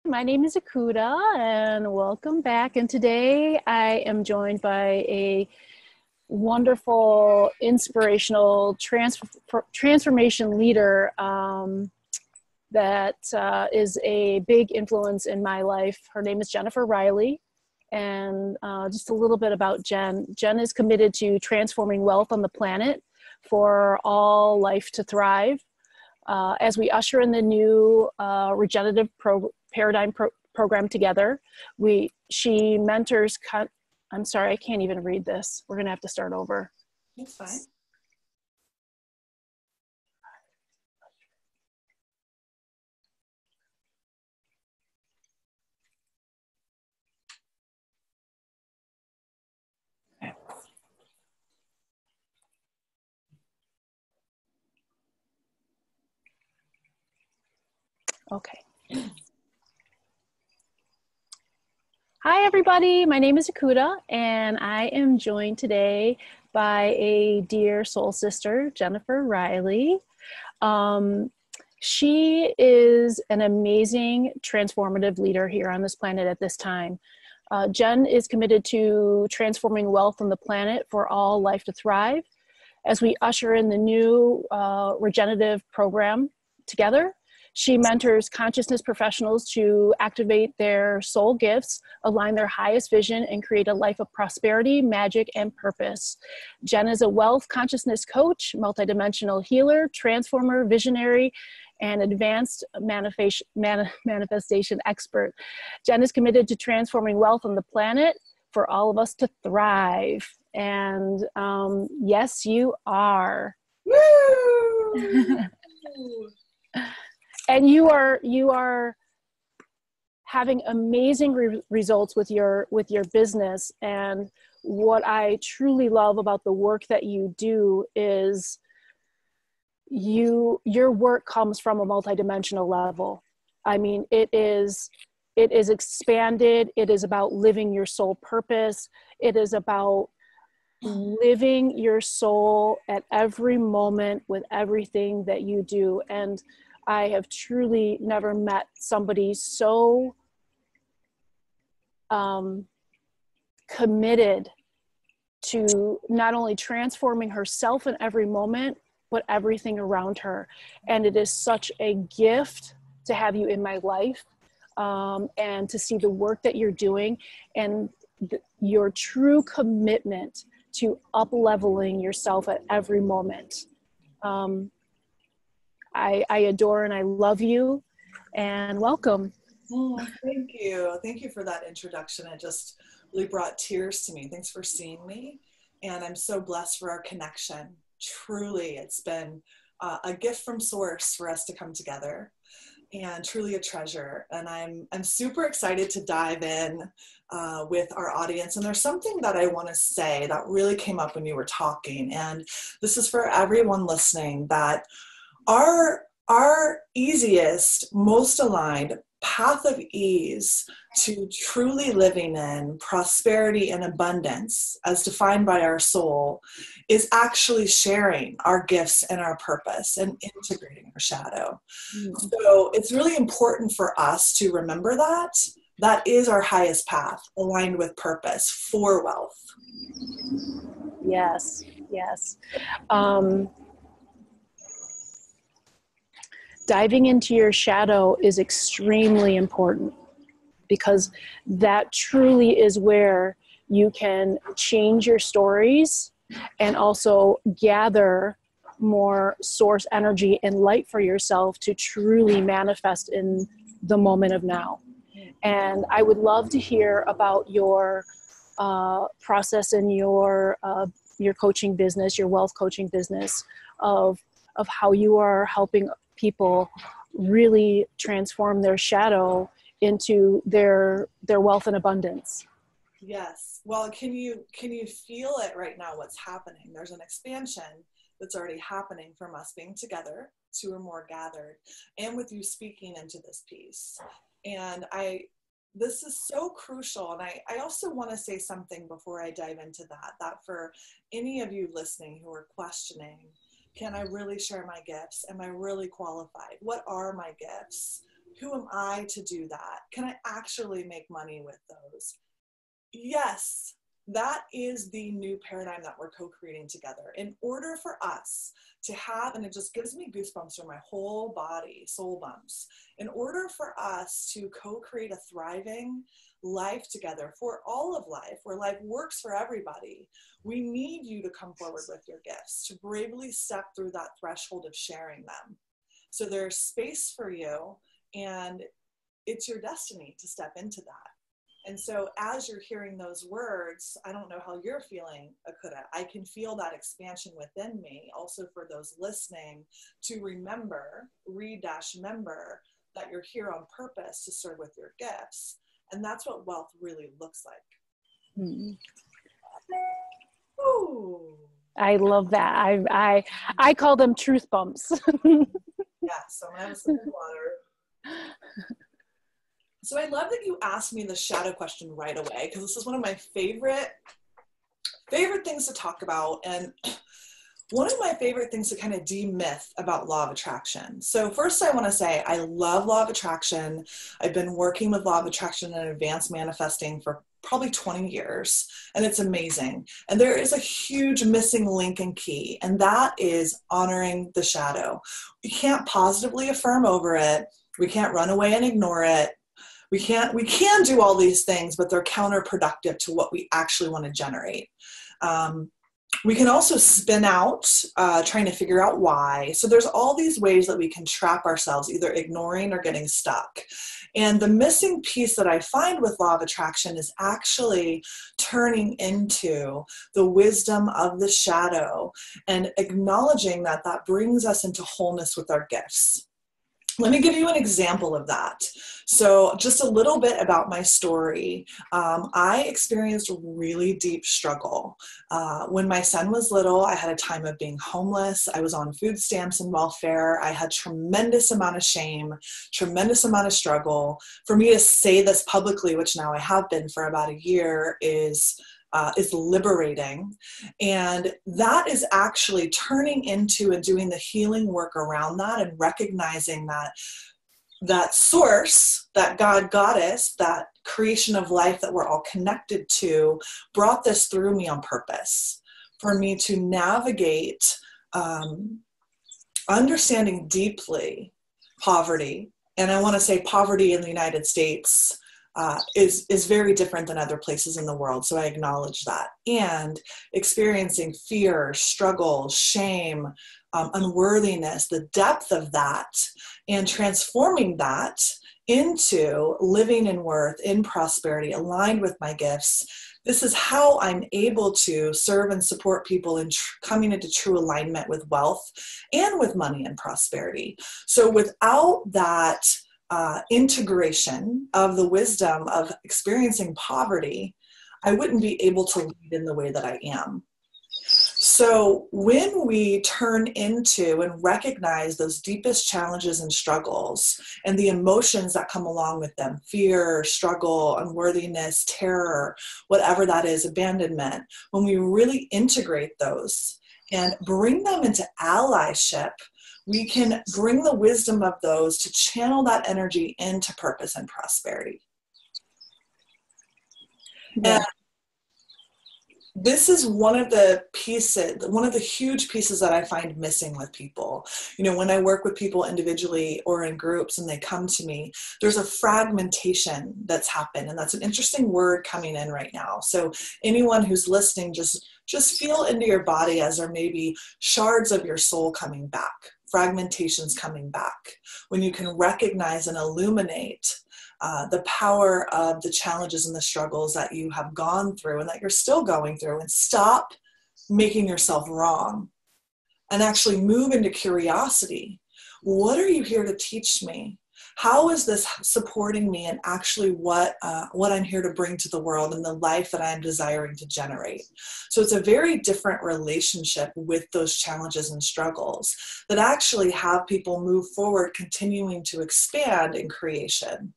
My name is Akuda and welcome back. And today I am joined by a wonderful, inspirational transformation leader that is a big influence in my life. Her name is Jennifer Riley. And just a little bit about Jen. Jen is committed to transforming wealth on the planet for all life to thrive. As we usher in the new regenerative paradigm program together, she mentors. I'm sorry, I can't even read this. We're gonna have to start over. That's fine. Okay. Hi, everybody. My name is Akuda, and I am joined today by a dear soul sister, Jennifer Riley. She is an amazing transformative leader here on this planet at this time. Jen is committed to transforming wealth on the planet for all life to thrive. As we usher in the new regenerative program together, she mentors consciousness professionals to activate their soul gifts, align their highest vision, and create a life of prosperity, magic, and purpose. Jen is a wealth consciousness coach, multidimensional healer, transformer, visionary, and advanced manifestation expert. Jen is committed to transforming wealth on the planet for all of us to thrive. And yes, you are. Woo! And you are having amazing results with your business. And what I truly love about the work that you do is your work comes from a multidimensional level. I mean, it is expanded. It is about living your soul purpose. It is about living your soul at every moment with everything that you do. And I have truly never met somebody so committed to not only transforming herself in every moment, but everything around her. And it is such a gift to have you in my life and to see the work that you're doing and your true commitment to up-leveling yourself at every moment. I adore and I love you, and welcome. Thank you. Thank you for that introduction. It just really brought tears to me. Thanks for seeing me. And I'm so blessed for our connection. Truly, it's been a gift from source for us to come together, and truly a treasure. And I'm super excited to dive in with our audience. And there's something that I want to say that really came up when you were talking. And this is for everyone listening, that our easiest, most aligned path of ease to truly living in prosperity and abundance, as defined by our soul, is actually sharing our gifts and our purpose and integrating our shadow. So it's really important for us to remember that that is our highest path, aligned with purpose for wealth. Yes, yes. Diving into your shadow is extremely important, because that truly is where you can change your stories and also gather more source energy and light for yourself to truly manifest in the moment of now. And I would love to hear about your process in your coaching business, your wealth coaching business, of how you are helping people really transform their shadow into their wealth and abundance. Yes. Well, can you feel it right now, what's happening? There's an expansion that's already happening from us being together, two or more gathered, and with you speaking into this piece. And this is so crucial. And I also want to say something before I dive into that for any of you listening who are questioning, can I really share my gifts? Am I really qualified? What are my gifts? Who am I to do that? Can I actually make money with those? Yes, that is the new paradigm that we're co-creating together. In order for us to have, and it just gives me goosebumps through my whole body, soul bumps. In order for us to co-create a thriving life together for all of life, where life works for everybody, we need you to come forward with your gifts, to bravely step through that threshold of sharing them. So there's space for you, and it's your destiny to step into that. And so as you're hearing those words, I don't know how you're feeling, Akuda. I can feel that expansion within me. Also for those listening, to remember, remember that you're here on purpose to serve with your gifts. And that's what wealth really looks like. Mm-hmm. Ooh. I love that. I call them truth bumps. Yeah, so I'm gonna have some water. So I love that you asked me the shadow question right away, because this is one of my favorite things to talk about, and one of my favorite things to kind of demyth about law of attraction. So first I want to say I love law of attraction. I've been working with law of attraction and advanced manifesting for probably 20 years, and it's amazing. And there is a huge missing link and key, and that is honoring the shadow. We can't positively affirm over it. We can't run away and ignore it. We can do all these things, but they're counterproductive to what we actually want to generate. We can also spin out, trying to figure out why. So there's all these ways that we can trap ourselves, either ignoring or getting stuck. And the missing piece that I find with law of attraction is actually turning into the wisdom of the shadow and acknowledging that that brings us into wholeness with our gifts. Let me give you an example of that. So just a little bit about my story. I experienced a really deep struggle. When my son was little, I had a time of being homeless. I was on food stamps and welfare. I had tremendous amount of shame, tremendous amount of struggle. For me to say this publicly, which now I have been for about a year, is liberating. And that is actually turning into and doing the healing work around that, and recognizing that source, that God, goddess, that creation of life that we're all connected to, brought this through me on purpose for me to navigate understanding deeply poverty. And I want to say poverty in the United States is very different than other places in the world. So I acknowledge that. And experiencing fear, struggle, shame, unworthiness, the depth of that, and transforming that into living in worth, in prosperity, aligned with my gifts. This is how I'm able to serve and support people in coming into true alignment with wealth and with money and prosperity. So without that integration of the wisdom of experiencing poverty, I wouldn't be able to lead in the way that I am. So when we turn into and recognize those deepest challenges and struggles and the emotions that come along with them, fear, struggle, unworthiness, terror, whatever that is, abandonment, when we really integrate those and bring them into allyship, we can bring the wisdom of those to channel that energy into purpose and prosperity. Yeah. And this is one of the huge pieces that I find missing with people. You know, when I work with people individually or in groups and they come to me, there's a fragmentation that's happened. And that's an interesting word coming in right now. So anyone who's listening, just feel into your body as there may be shards of your soul coming back, fragmentations coming back. When you can recognize and illuminate the power of the challenges and the struggles that you have gone through and that you're still going through, and stop making yourself wrong and actually move into curiosity. What are you here to teach me? How is this supporting me and actually what I'm here to bring to the world and the life that I'm desiring to generate? So it's a very different relationship with those challenges and struggles that actually have people move forward, continuing to expand in creation.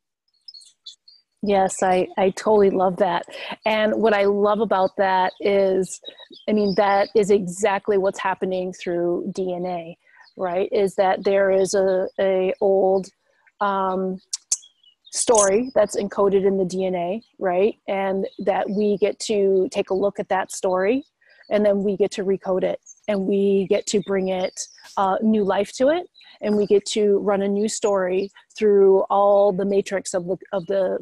Yes, I totally love that. And what I love about that is, I mean, that is exactly what's happening through DNA, right? Is that there is a old story that's encoded in the DNA, right? And that we get to take a look at that story, and then we get to recode it, and we get to bring it new life to it, and we get to run a new story through all the matrix of the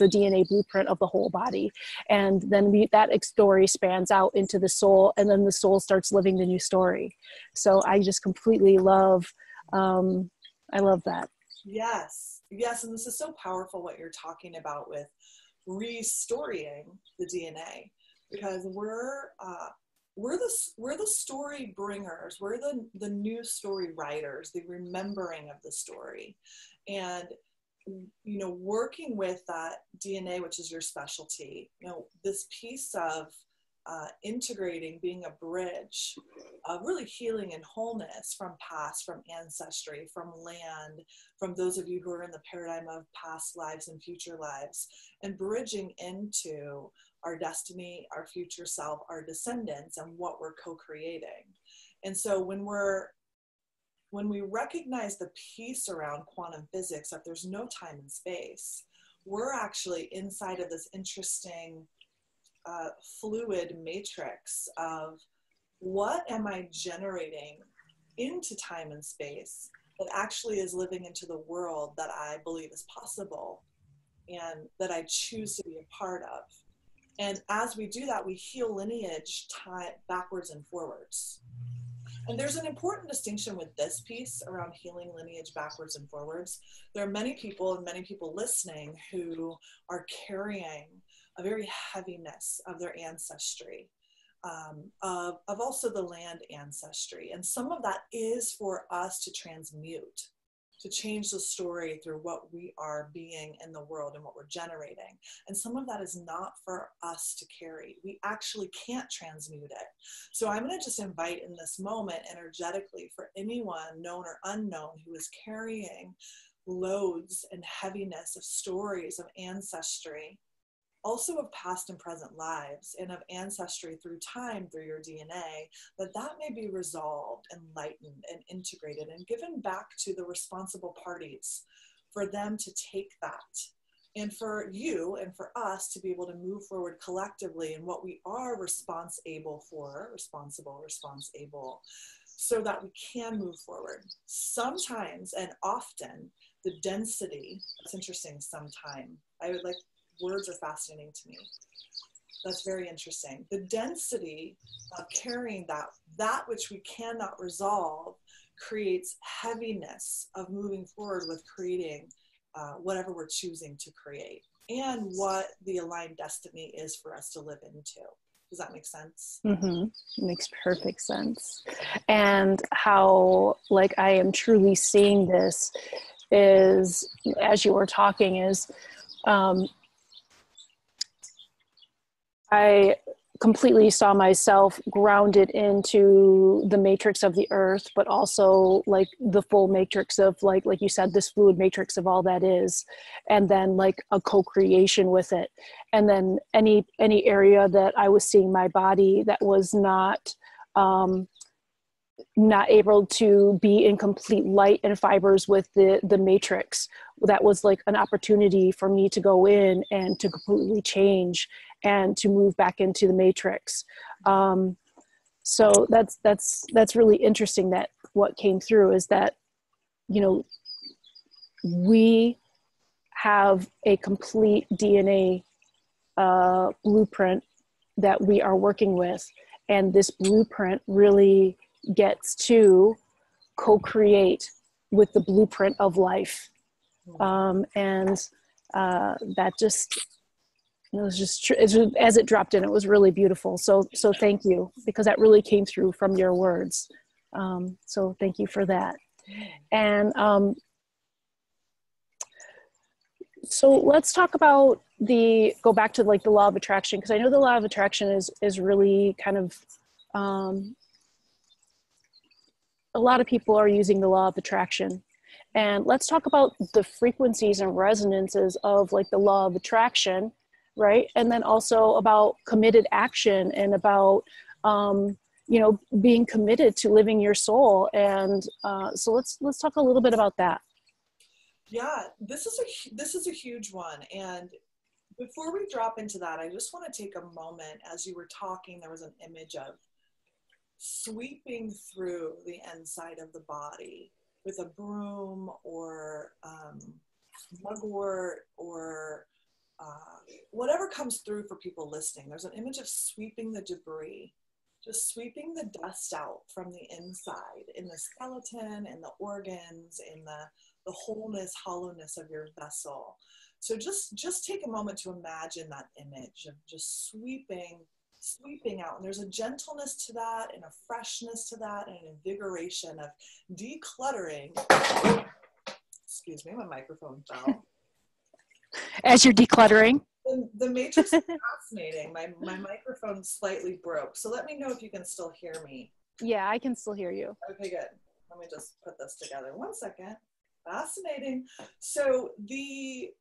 DNA blueprint of the whole body. And then that story spans out into the soul, and then the soul starts living the new story. So I just completely love, I love that. Yes. Yes. And this is so powerful what you're talking about with restorying the DNA, because we're the story bringers. We're the new story writers, the remembering of the story. And, you know, working with that DNA, which is your specialty, you know, this piece of integrating, being a bridge of really healing and wholeness from past, from ancestry, from land, from those of you who are in the paradigm of past lives and future lives, and bridging into our destiny, our future self, our descendants, and what we're co-creating. And so when we recognize the piece around quantum physics, that there's no time and space, we're actually inside of this interesting fluid matrix of what am I generating into time and space that actually is living into the world that I believe is possible and that I choose to be a part of. And as we do that, we heal lineage backwards and forwards. And there's an important distinction with this piece around healing lineage backwards and forwards. There are many people and many people listening who are carrying a very heaviness of their ancestry, of also the land ancestry. And some of that is for us to transmute, to change the story through what we are being in the world and what we're generating. And some of that is not for us to carry. We actually can't transmute it. So I'm going to just invite in this moment energetically for anyone known or unknown who is carrying loads and heaviness of stories of ancestry, also of past and present lives, and of ancestry through time, through your DNA, that may be resolved and lightened and integrated and given back to the responsible parties for them to take that. And for you and for us to be able to move forward collectively in what we are responsible, so that we can move forward. Sometimes and often the density, it's interesting, words are fascinating to me. That's very interesting. The density of carrying that which we cannot resolve creates heaviness of moving forward with creating whatever we're choosing to create and what the aligned destiny is for us to live into. Does that make sense? Mm-hmm. It makes perfect sense. And how, like, I am truly seeing this is, as you were talking, is I completely saw myself grounded into the matrix of the earth, but also like the full matrix of like you said, this fluid matrix of all that is, and then like a co-creation with it. And then any area that I was seeing my body that was not able to be in complete light and fibers with the matrix, that was like an opportunity for me to go in and to completely change and to move back into the matrix. So that's really interesting, that what came through is that, you know, we have a complete DNA blueprint that we are working with. And this blueprint really gets to co-create with the blueprint of life. That just, it was just as it dropped in, it was really beautiful. So thank you, because that really came through from your words. So thank you for that. And so let's talk about go back to like the law of attraction, because I know the law of attraction is really kind of, a lot of people are using the law of attraction. And let's talk about the frequencies and resonances of like the law of attraction, right? And then also about committed action and about, you know, being committed to living your soul. And so let's talk a little bit about that. Yeah, this is a huge one. And before we drop into that, I just want to take a moment. As you were talking, there was an image of sweeping through the inside of the body with a broom or mugwort or whatever comes through for people listening. There's an image of sweeping the debris, just sweeping the dust out from the inside, in the skeleton, in the organs, in the wholeness, hollowness of your vessel. So just take a moment to imagine that image of just sweeping out. And there's a gentleness to that and a freshness to that and an invigoration of decluttering. Excuse me, my microphone fell. As you're decluttering. The matrix is fascinating. My microphone slightly broke. So let me know if you can still hear me. Yeah, I can still hear you. Okay, good. Let me just put this together. One second. Fascinating. So the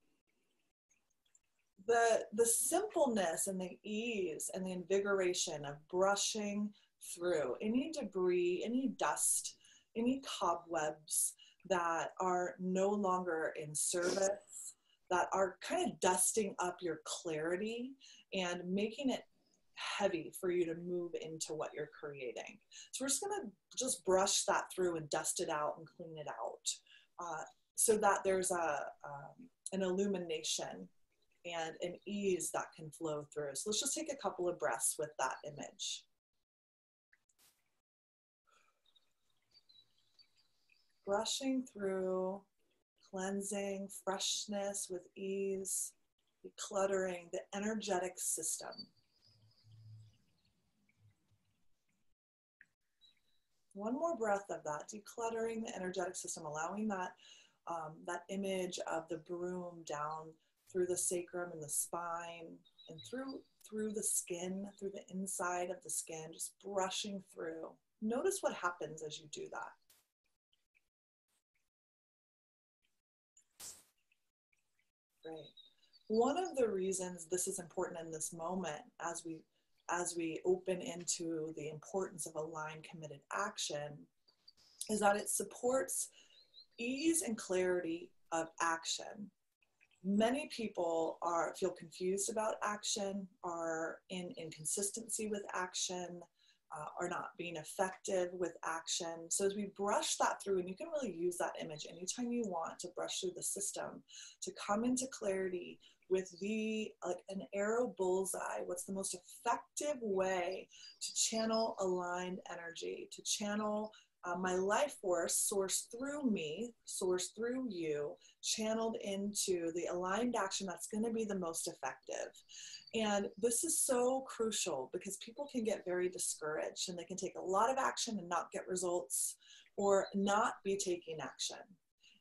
simpleness and the ease and the invigoration of brushing through any debris, any dust, any cobwebs that are no longer in service, that are kind of dusting up your clarity and making it heavy for you to move into what you're creating. So we're just going to just brush that through and dust it out and clean it out, so that there's an illumination and an ease that can flow through. So let's just take a couple of breaths with that image. Brushing through, cleansing, freshness with ease, decluttering the energetic system. One more breath of that, decluttering the energetic system, allowing that, that image of the broom down through the sacrum and the spine and through the skin, through the inside of the skin, just brushing through. Notice what happens as you do that. Great. One of the reasons this is important in this moment, as we open into the importance of aligned, committed action, is that it supports ease and clarity of action. Many people feel confused about action, are in inconsistency with action, are not being effective with action. So as we brush that through, and you can really use that image anytime you want to brush through the system to come into clarity with like an arrow bullseye. What's the most effective way to channel aligned energy, to channel my life force, source through me, source through you, channeled into the aligned action that's going to be the most effective. And this is so crucial because people can get very discouraged and they can take a lot of action and not get results or not be taking action.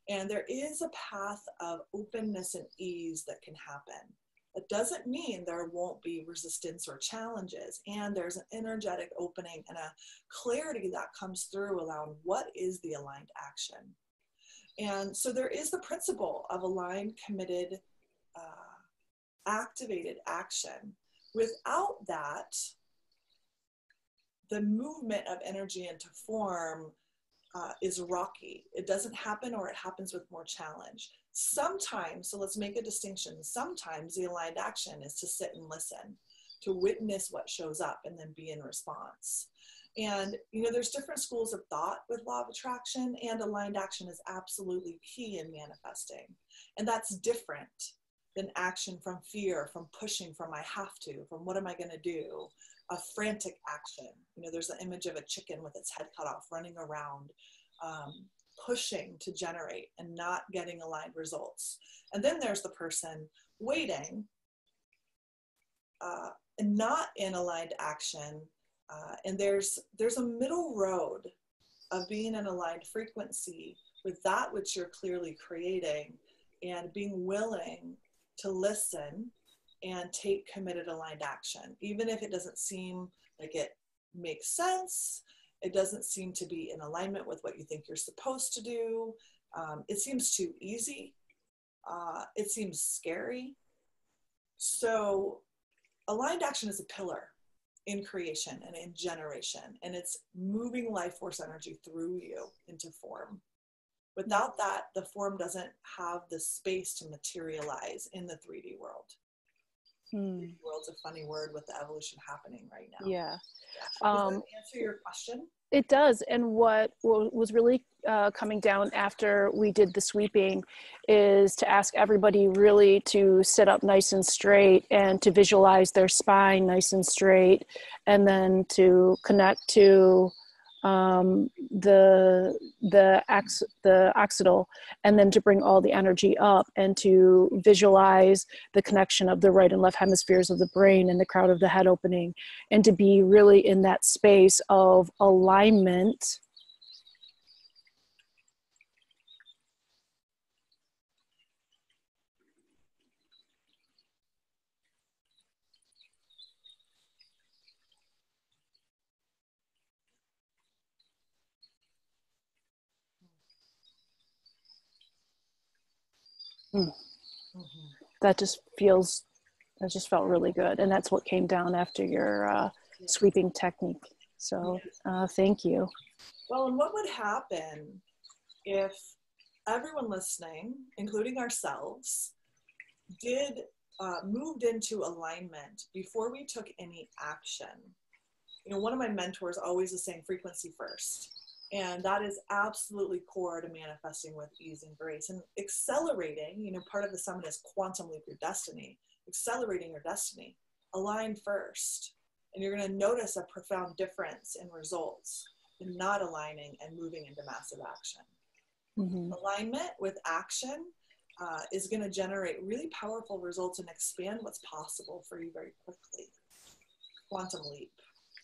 And there is a path of openness and ease that can happen. It doesn't mean there won't be resistance or challenges. And there's an energetic opening and a clarity that comes through around what is the aligned action. And so there is the principle of aligned, committed, activated action. Without that, the movement of energy into form is rocky. It doesn't happen, or it happens with more challenge. Sometimes, so let's make a distinction, sometimes the aligned action is to sit and listen, to witness what shows up and then be in response. And, you know, there's different schools of thought with law of attraction, and aligned action is absolutely key in manifesting. And that's different than action from fear, from pushing, from I have to, from what am I going to do, a frantic action. You know, there's the image of a chicken with its head cut off, running around, pushing to generate and not getting aligned results. And then there's the person waiting and not in aligned action. And there's a middle road of being in aligned frequency with that which you're clearly creating, and being willing to listen and take committed aligned action. Even if it doesn't seem like it makes sense, it doesn't seem to be in alignment with what you think you're supposed to do. It seems too easy. It seems scary. So aligned action is a pillar in creation and in generation, and it's moving life force energy through you into form. Without that, the form doesn't have the space to materialize in the 3D world. 3D world's a funny word with the evolution happening right now. Yeah. Does that answer your question? It does. And what was really coming down after we did the sweeping is to ask everybody really to sit up nice and straight and to visualize their spine nice and straight, and then to connect to the occipital, and then to bring all the energy up and to visualize the connection of the right and left hemispheres of the brain and the crown of the head opening, and to be really in that space of alignment. That just felt really good. And that's what came down after your sweeping technique. So thank you. Well, and what would happen if everyone listening, including ourselves, moved into alignment before we took any action? You know, one of my mentors always is saying frequency first. And that is absolutely core to manifesting with ease and grace. And accelerating, you know, part of the summit is quantum leap your destiny. Accelerating your destiny. Align first. And you're going to notice a profound difference in results in not aligning and moving into massive action. Alignment with action is going to generate really powerful results and expand what's possible for you very quickly. Quantum leap.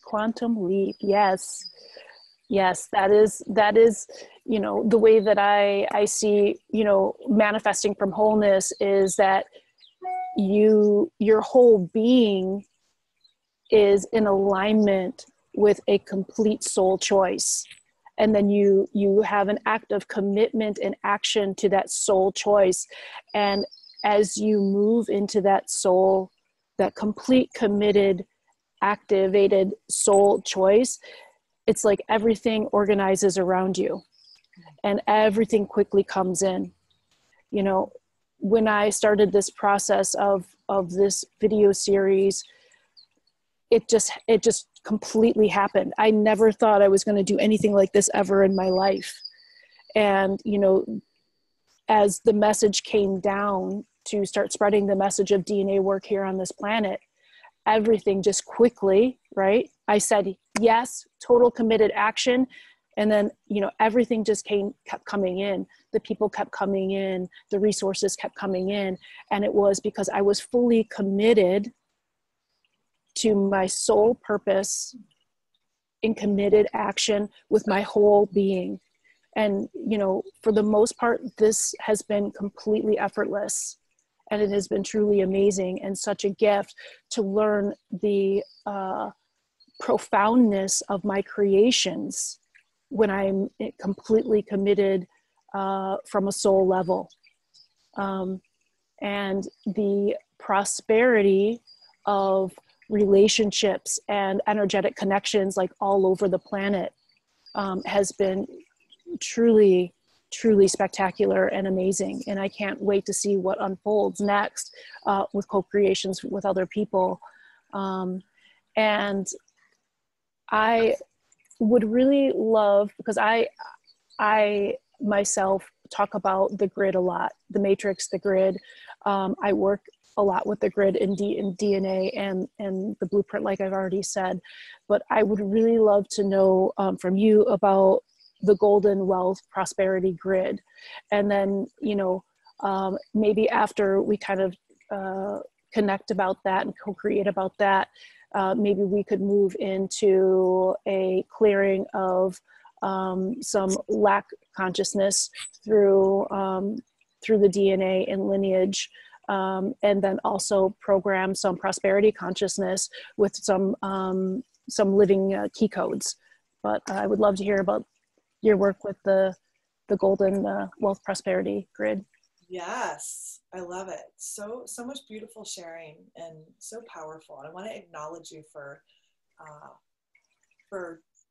Quantum leap, yes. Yes, that is, you know, the way that I see, you know, manifesting from wholeness is that your whole being is in alignment with a complete soul choice. And then you have an act of commitment and action to that soul choice. And as you move into that soul, that complete committed, activated soul choice, it's like everything organizes around you and everything quickly comes in. You know, when I started this process of this video series, it just completely happened. I never thought I was going to do anything like this ever in my life. And, you know, as the message came down to start spreading the message of DNA work here on this planet, everything just quickly, right? I said, yes, total committed action. And then, you know, everything just kept coming in. The people kept coming in, the resources kept coming in. And it was because I was fully committed to my soul purpose in committed action with my whole being. And, you know, for the most part, this has been completely effortless. And it has been truly amazing and such a gift to learn the profoundness of my creations when I'm completely committed from a soul level. And the prosperity of relationships and energetic connections like all over the planet has been truly spectacular and amazing. And I can't wait to see what unfolds next with co-creations with other people. And I would really love, because I myself talk about the grid a lot, the matrix, the grid. I work a lot with the grid in DNA and the blueprint, like I've already said. But I would really love to know from you about the golden wealth prosperity grid. And then, you know, maybe after we kind of connect about that and co-create about that, maybe we could move into a clearing of some lack consciousness through the DNA and lineage, and then also program some prosperity consciousness with some living key codes. But I would love to hear about your work with the golden wealth prosperity grid. Yes, I love it. So much beautiful sharing and so powerful. And I want to acknowledge you for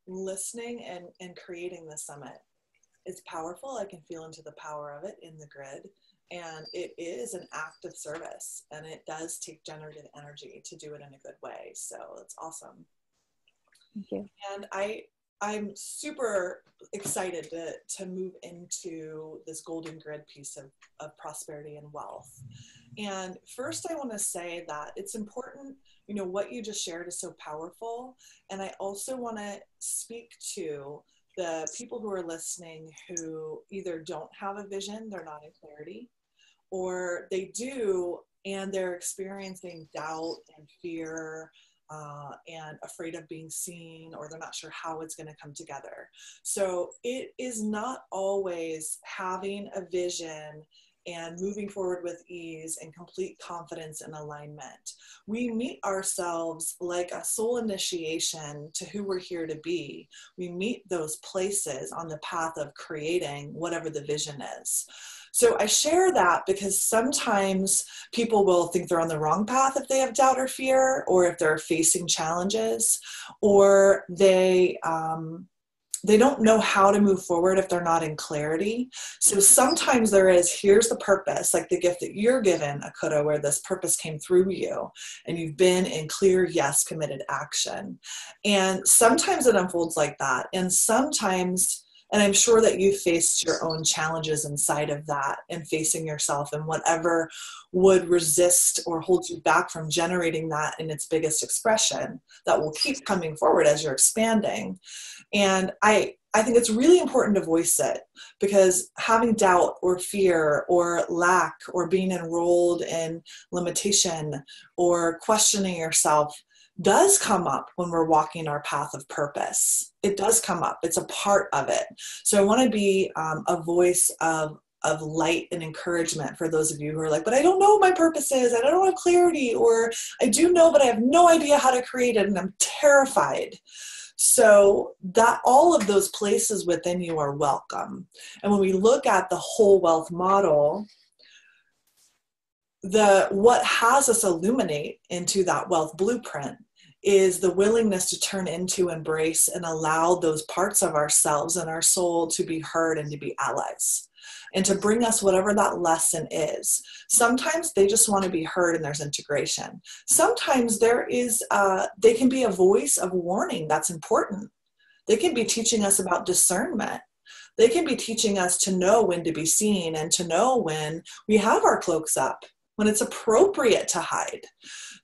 listening and creating the summit. It's powerful. I can feel into the power of it in the grid. And it is an act of service, and it does take generative energy to do it in a good way. So it's awesome. Thank you. And I'm super excited to move into this golden grid piece of prosperity and wealth. And first I want to say that it's important, you know, what you just shared is so powerful. And I also want to speak to the people who are listening who either don't have a vision, they're not in clarity, or they do and they're experiencing doubt and fear, and afraid of being seen, or they're not sure how it's going to come together. So it is not always having a vision and moving forward with ease and complete confidence and alignment. We meet ourselves like a soul initiation to who we're here to be. We meet those places on the path of creating whatever the vision is. So I share that because sometimes people will think they're on the wrong path if they have doubt or fear, or if they're facing challenges, or they don't know how to move forward if they're not in clarity. So sometimes there is, here's the purpose, like the gift that you're given, Akuta, where this purpose came through you and you've been in clear, yes, committed action. And sometimes it unfolds like that. And sometimes, and I'm sure that you faced your own challenges inside of that and facing yourself and whatever would resist or hold you back from generating that in its biggest expression that will keep coming forward as you're expanding. And I think it's really important to voice it, because having doubt or fear or lack or being enrolled in limitation or questioning yourself does come up when we're walking our path of purpose. It does come up. It's a part of it. So I want to be a voice of light and encouragement for those of you who are like, but I don't know what my purpose is. I don't have clarity, or I do know, but I have no idea how to create it. And I'm terrified. So that all of those places within you are welcome. And when we look at the whole wealth model, what has us illuminate into that wealth blueprint is the willingness to turn into, embrace, and allow those parts of ourselves and our soul to be heard and to be allies, and to bring us whatever that lesson is. Sometimes they just want to be heard and there's integration. Sometimes they can be a voice of warning that's important. They can be teaching us about discernment. They can be teaching us to know when to be seen and to know when we have our cloaks up, when it's appropriate to hide,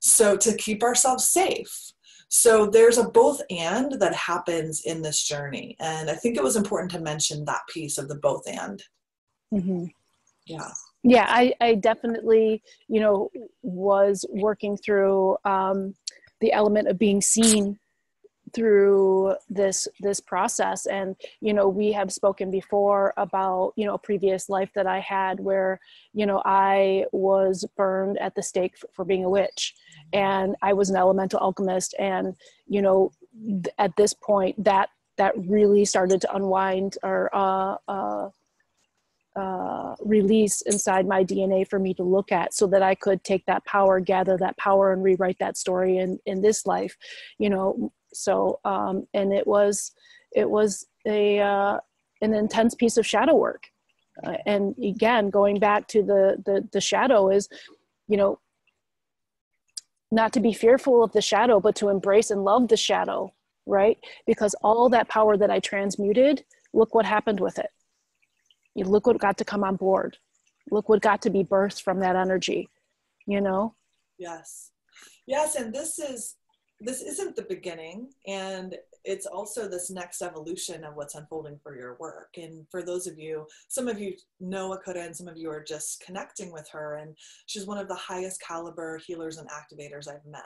so to keep ourselves safe. So there's a both and that happens in this journey. And I think it was important to mention that piece of the both and. Mm-hmm. Yeah. Yeah, I definitely, was working through the element of being seen through this process. And we have spoken before about a previous life that I had where I was burned at the stake for being a witch, and I was an elemental alchemist. And at this point that really started to unwind or release inside my DNA for me to look at, so that I could take that power, gather that power, and rewrite that story in this life. So, and it was an intense piece of shadow work. And again, going back to the shadow is, not to be fearful of the shadow, but to embrace and love the shadow, right? Because all that power that I transmuted, look what happened with it. You look what got to come on board. Look what got to be birthed from that energy, Yes. Yes. And this isn't the beginning, and it's also this next evolution of what's unfolding for your work. And for those of you, some of you know Akuta, and some of you are just connecting with her, and she's one of the highest caliber healers and activators I've met.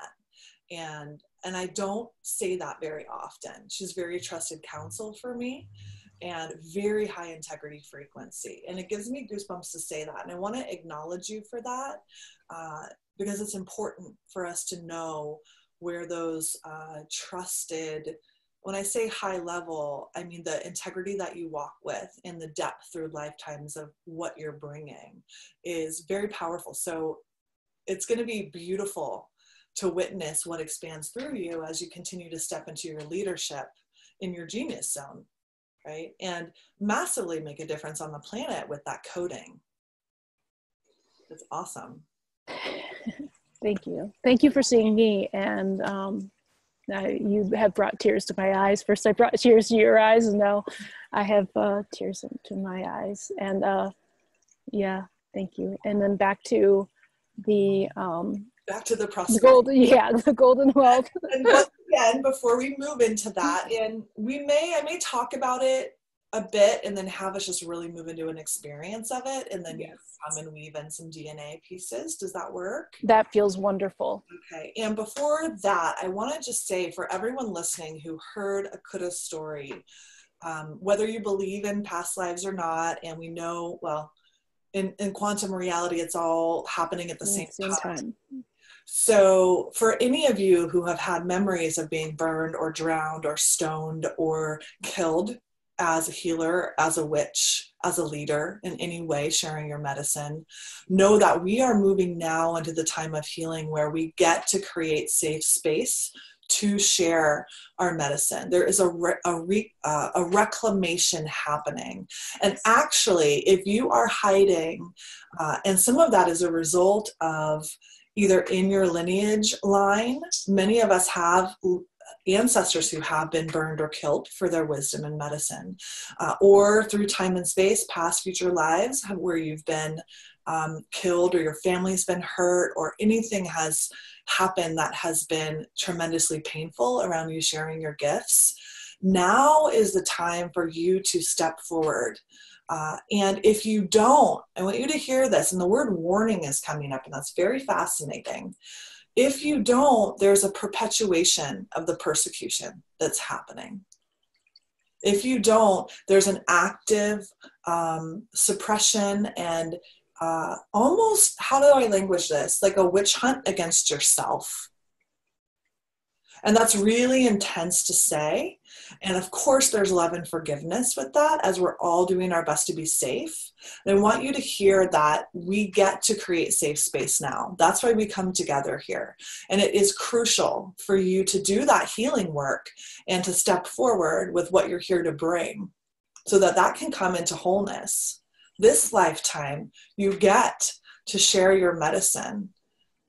And I don't say that very often. She's very trusted counsel for me, and very high integrity frequency. And it gives me goosebumps to say that. And I want to acknowledge you for that, because it's important for us to know where those trusted, when I say high level, I mean the integrity that you walk with and the depth through lifetimes of what you're bringing is very powerful. So it's going to be beautiful to witness what expands through you as you continue to step into your leadership in your genius zone. right? And massively make a difference on the planet with that coding. It's awesome. Thank you. Thank you for seeing me. And you have brought tears to my eyes. First I brought tears to your eyes, and now I have tears to my eyes. And yeah, thank you. And then back to the prosperity. the golden wealth. And once again, before we move into that, and I may talk about it a bit and then have us just really move into an experience of it, and then you come and weave in some DNA pieces. Does that work? That feels wonderful. Okay. And before that, I want to just say, for everyone listening who heard Akuta's story, whether you believe in past lives or not, and we know, well, in quantum reality, it's all happening at the same time. So for any of you who have had memories of being burned or drowned or stoned or killed as a healer, as a witch, as a leader in any way, sharing your medicine, know that we are moving now into the time of healing where we get to create safe space to share our medicine. There is a reclamation happening. And actually, if you are hiding, and some of that is a result of either in your lineage line, many of us have ancestors who have been burned or killed for their wisdom in medicine, or through time and space, past, future lives, where you've been killed or your family's been hurt or anything has happened that has been tremendously painful around you sharing your gifts. Now is the time for you to step forward. And if you don't, I want you to hear this, and the word warning is coming up, and that's very fascinating. If you don't, there's a perpetuation of the persecution that's happening. If you don't, there's an active suppression and almost, how do I language this? Like a witch hunt against yourself. And that's really intense to say. And of course, there's love and forgiveness with that, as we're all doing our best to be safe. And I want you to hear that we get to create safe space now. That's why we come together here. And it is crucial for you to do that healing work and to step forward with what you're here to bring, so that that can come into wholeness. This lifetime, you get to share your medicine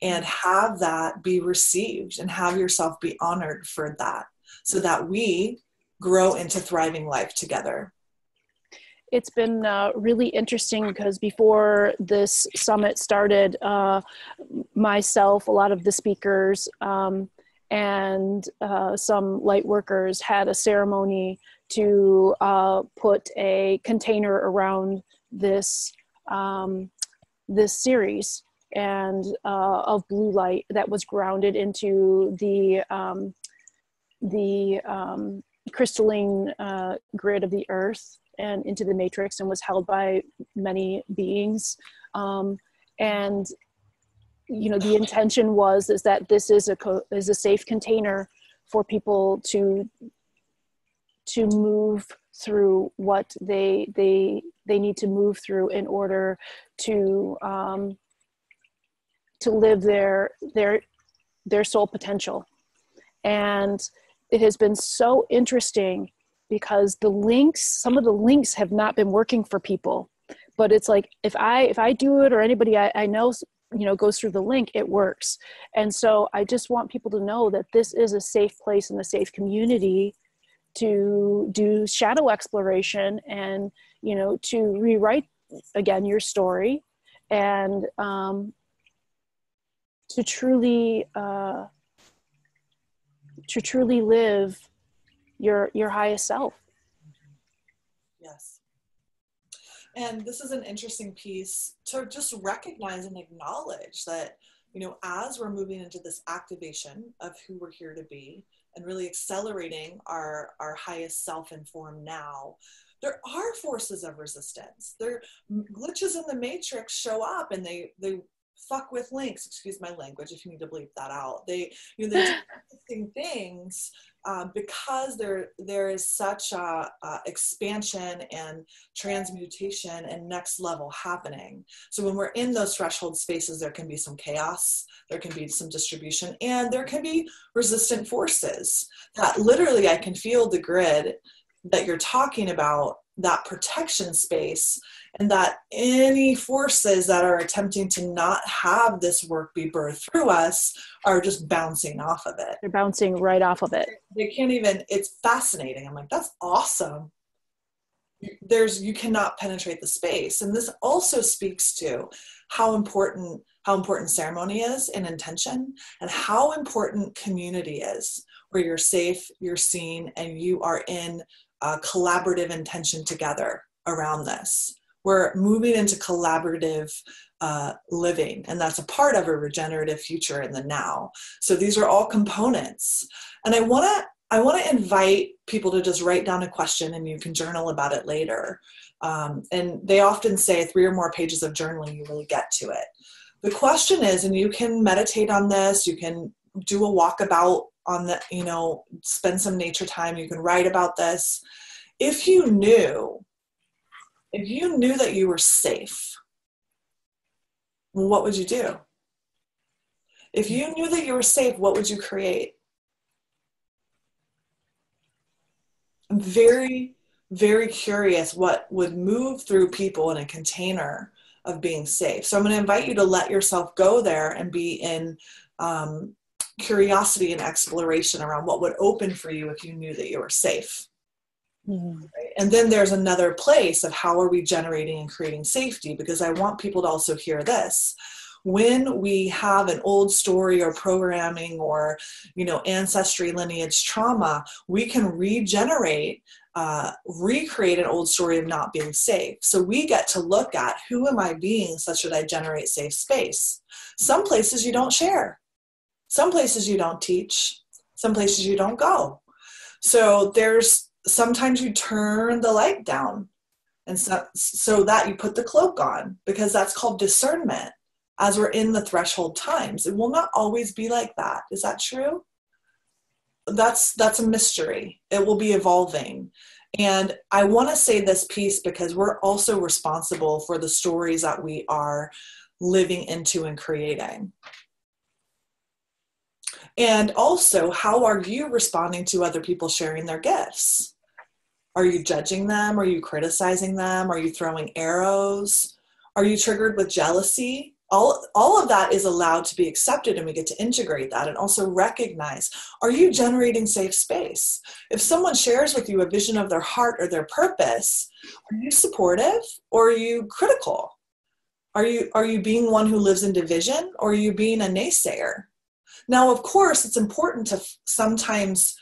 and have that be received and have yourself be honored for that, so that we grow into thriving life together. It's been really interesting because before this summit started, myself, a lot of the speakers, and some light workers had a ceremony to put a container around this this series and of blue light that was grounded into the crystalline grid of the earth and into the matrix, and was held by many beings. And you know, the intention is that this is a safe container for people to move through what they need to move through in order to live their soul potential. And it has been so interesting because some of the links have not been working for people, but it's like, if I do it, or anybody I know, you know, goes through the link, it works. And so I just want people to know that this is a safe place and a safe community to do shadow exploration and, you know, to rewrite again your story, and to truly live your highest self. Yes. And this is an interesting piece to just recognize and acknowledge that, you know, as we're moving into this activation of who we're here to be and really accelerating our highest self in form now, there are forces of resistance. There glitches in the matrix show up, and they fuck with links, excuse my language if you need to bleep that out. They do interesting things because there is such a expansion and transmutation and next level happening. So when we're in those threshold spaces, there can be some chaos, there can be some distribution, and there can be resistant forces that literally I can feel the grid that you're talking about, that protection space, and that any forces that are attempting to not have this work be birthed through us are just bouncing off of it. They're bouncing right off of it. They can't even, it's fascinating. I'm like, that's awesome. You cannot penetrate the space. And this also speaks to how important ceremony is and intention, and how important community is, where you're safe, you're seen, and you are in collaborative intention together around this. We're moving into collaborative living, and that's a part of a regenerative future in the now. So these are all components. And I want to invite people to just write down a question, and you can journal about it later. And they often say 3 or more pages of journaling, you really get to it. The question is, and you can meditate on this, you can do a walkabout on the, spend some nature time, you can write about this. If you knew that you were safe, what would you do? If you knew that you were safe, what would you create? I'm very, very curious what would move through people in a container of being safe. So I'm going to invite you to let yourself go there and be in curiosity and exploration around what would open for you if you knew that you were safe. Mm-hmm. Right? And then there's another place of how are we generating and creating safety, because I want people to also hear this. When we have an old story or programming or, ancestry, lineage, trauma, we can regenerate, recreate an old story of not being safe. So we get to look at, who am I being such that I generate safe space? Some places you don't share. Some places you don't teach. Some places you don't go. So sometimes you turn the light down, and so that you put the cloak on, because that's called discernment. As we're in the threshold times, it will not always be like that. Is that true? That's a mystery. It will be evolving. And I want to say this piece because we're also responsible for the stories that we are living into and creating. And also, how are you responding to other people sharing their gifts? Are you judging them? Are you criticizing them? Are you throwing arrows? Are you triggered with jealousy? All of that is allowed to be accepted, and we get to integrate that and also recognize, are you generating safe space? If someone shares with you a vision of their heart or their purpose, are you supportive or are you critical? Are you being one who lives in division, or are you being a naysayer? Now, of course, it's important to sometimes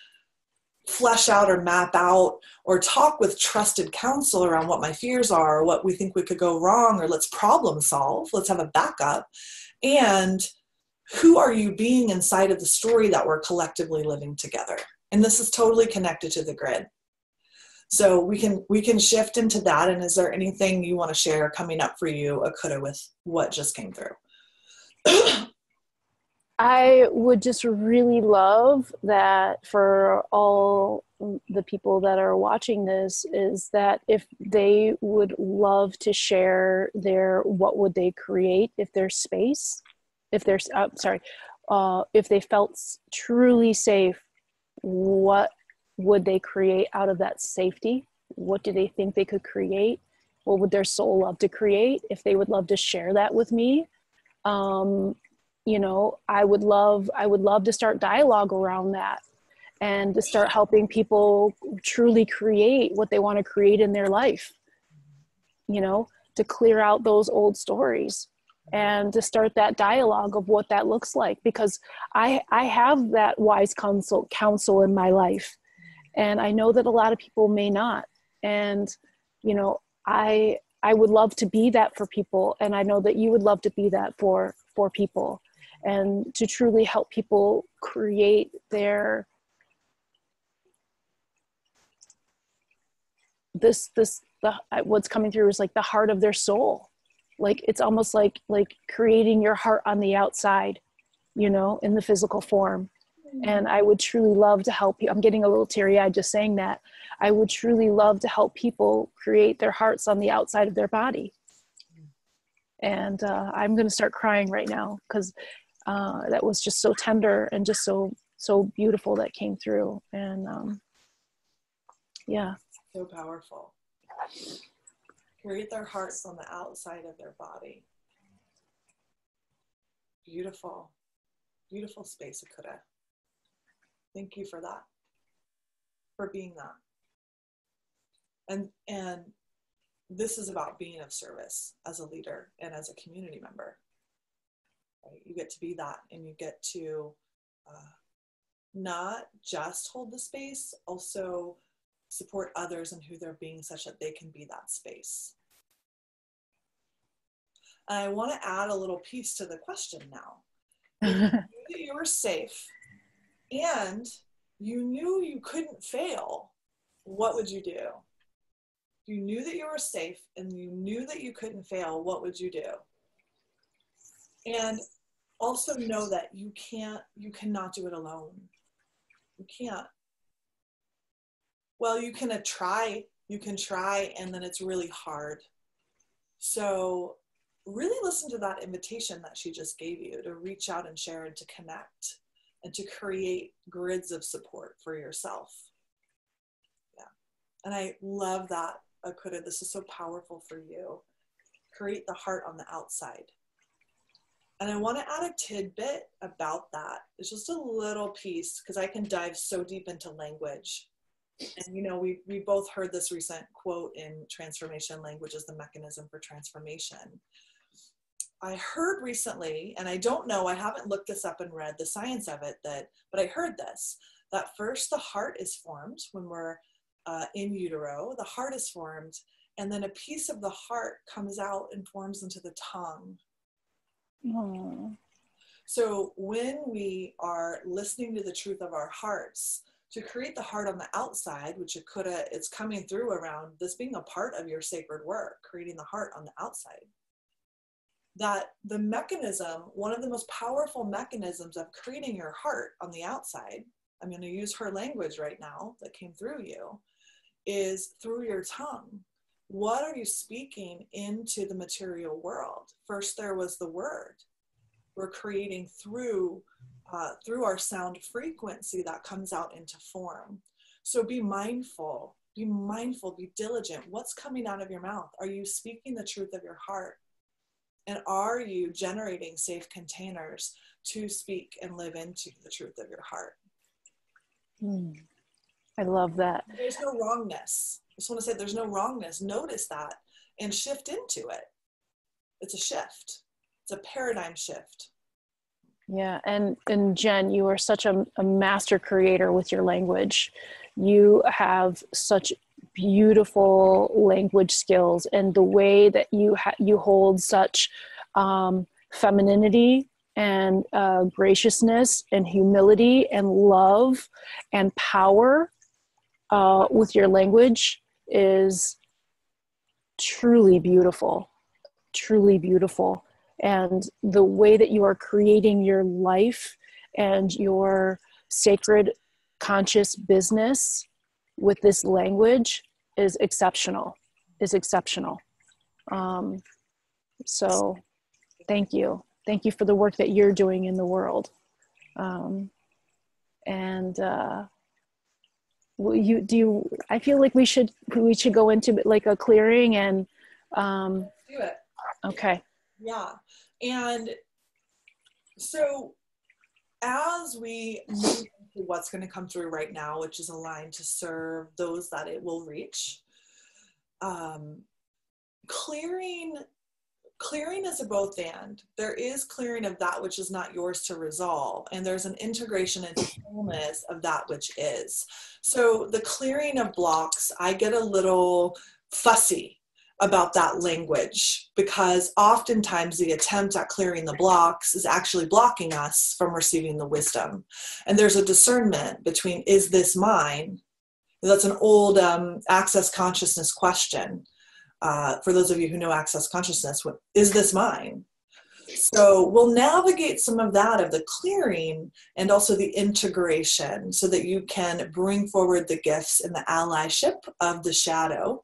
flesh out or map out or talk with trusted counsel around what my fears are, or what we think we could go wrong, or let's problem solve, let's have a backup. And who are you being inside of the story that we're collectively living together? And this is totally connected to the grid. So we can shift into that. And is there anything you want to share coming up for you, Akuta, with what just came through? I would just really love that for all the people that are watching this, is that if they would love to share what would they create if there's space, if they felt truly safe, what would they create out of that safety? What do they think they could create? What would their soul love to create? If they would love to share that with me, I would love to start dialogue around that, and to start helping people truly create what they want to create in their life, to clear out those old stories and to start that dialogue of what that looks like. Because I have that wise counsel in my life, and I know that a lot of people may not. And, I would love to be that for people. And I know that you would love to be that for people, and to truly help people create what's coming through is like the heart of their soul. Like, it's almost like creating your heart on the outside, in the physical form. And I would truly love to help you. I'm getting a little teary-eyed just saying that. I would truly love to help people create their hearts on the outside of their body. And I'm going to start crying right now, because that was just so tender and just so beautiful that came through. And yeah, So powerful. Create their hearts on the outside of their body. Beautiful. Beautiful space, Akuta. Thank you for that. For being that. And this is about being of service as a leader and as a community member. Right? You get to be that, and you get to not just hold the space, also support others in who they're being such that they can be that space. And I want to add a little piece to the question now. If you knew that you were safe and you knew you couldn't fail, what would you do? You knew that you were safe and you knew that you couldn't fail, what would you do? And also know that you cannot do it alone. You can't. Well, you can try, and then it's really hard. So really listen to that invitation that she just gave you to reach out and share and to connect and to create grids of support for yourself. Yeah. And I love that, Akuta. This is so powerful for you. Create the heart on the outside. And I want to add a tidbit about that. It's just a little piece, because I can dive so deep into language. And, you know, we both heard this recent quote in Transformation: language is the mechanism for transformation. I heard recently, and I don't know, I haven't looked this up and read the science of it, but I heard this, that first the heart is formed when we're in utero, the heart is formed, and then a piece of the heart comes out and forms into the tongue. Aww. So when we are listening to the truth of our hearts, to create the heart on the outside, which it's coming through around this being a part of your sacred work, creating the heart on the outside, that the mechanism, one of the most powerful mechanisms of creating your heart on the outside, I'm going to use her language right now that came through you, is through your tongue. What are you speaking into the material world? First, there was the word. We're creating through our sound frequency that comes out into form. So be mindful, be diligent. What's coming out of your mouth? Are you speaking the truth of your heart? And are you generating safe containers to speak and live into the truth of your heart? I love that. There's no wrongness. I just want to say there's no wrongness. Notice that and shift into it. It's a shift. It's a paradigm shift. Yeah, and Jen, you are such a master creator with your language. You have such beautiful language skills, and the way that you hold such femininity and graciousness and humility and love and power with your language is truly beautiful, truly beautiful. And the way that you are creating your life and your sacred conscious business with this language is exceptional, So thank you. Thank you for the work that you're doing in the world. I feel like we should go into like a clearing and do it. Okay. Yeah. And so as we move into what's going to come through right now, which is aligned to serve those that it will reach, clearing is a both and. There is clearing of that which is not yours to resolve, and there's an integration into wholeness of that which is. So the clearing of blocks, I get a little fussy about that language, because oftentimes the attempt at clearing the blocks is actually blocking us from receiving the wisdom. And there's a discernment between, is this mine? That's an old access consciousness question. For those of you who know access consciousness, is this mine? So we'll navigate some of that, of the clearing and also the integration, so that you can bring forward the gifts and the allyship of the shadow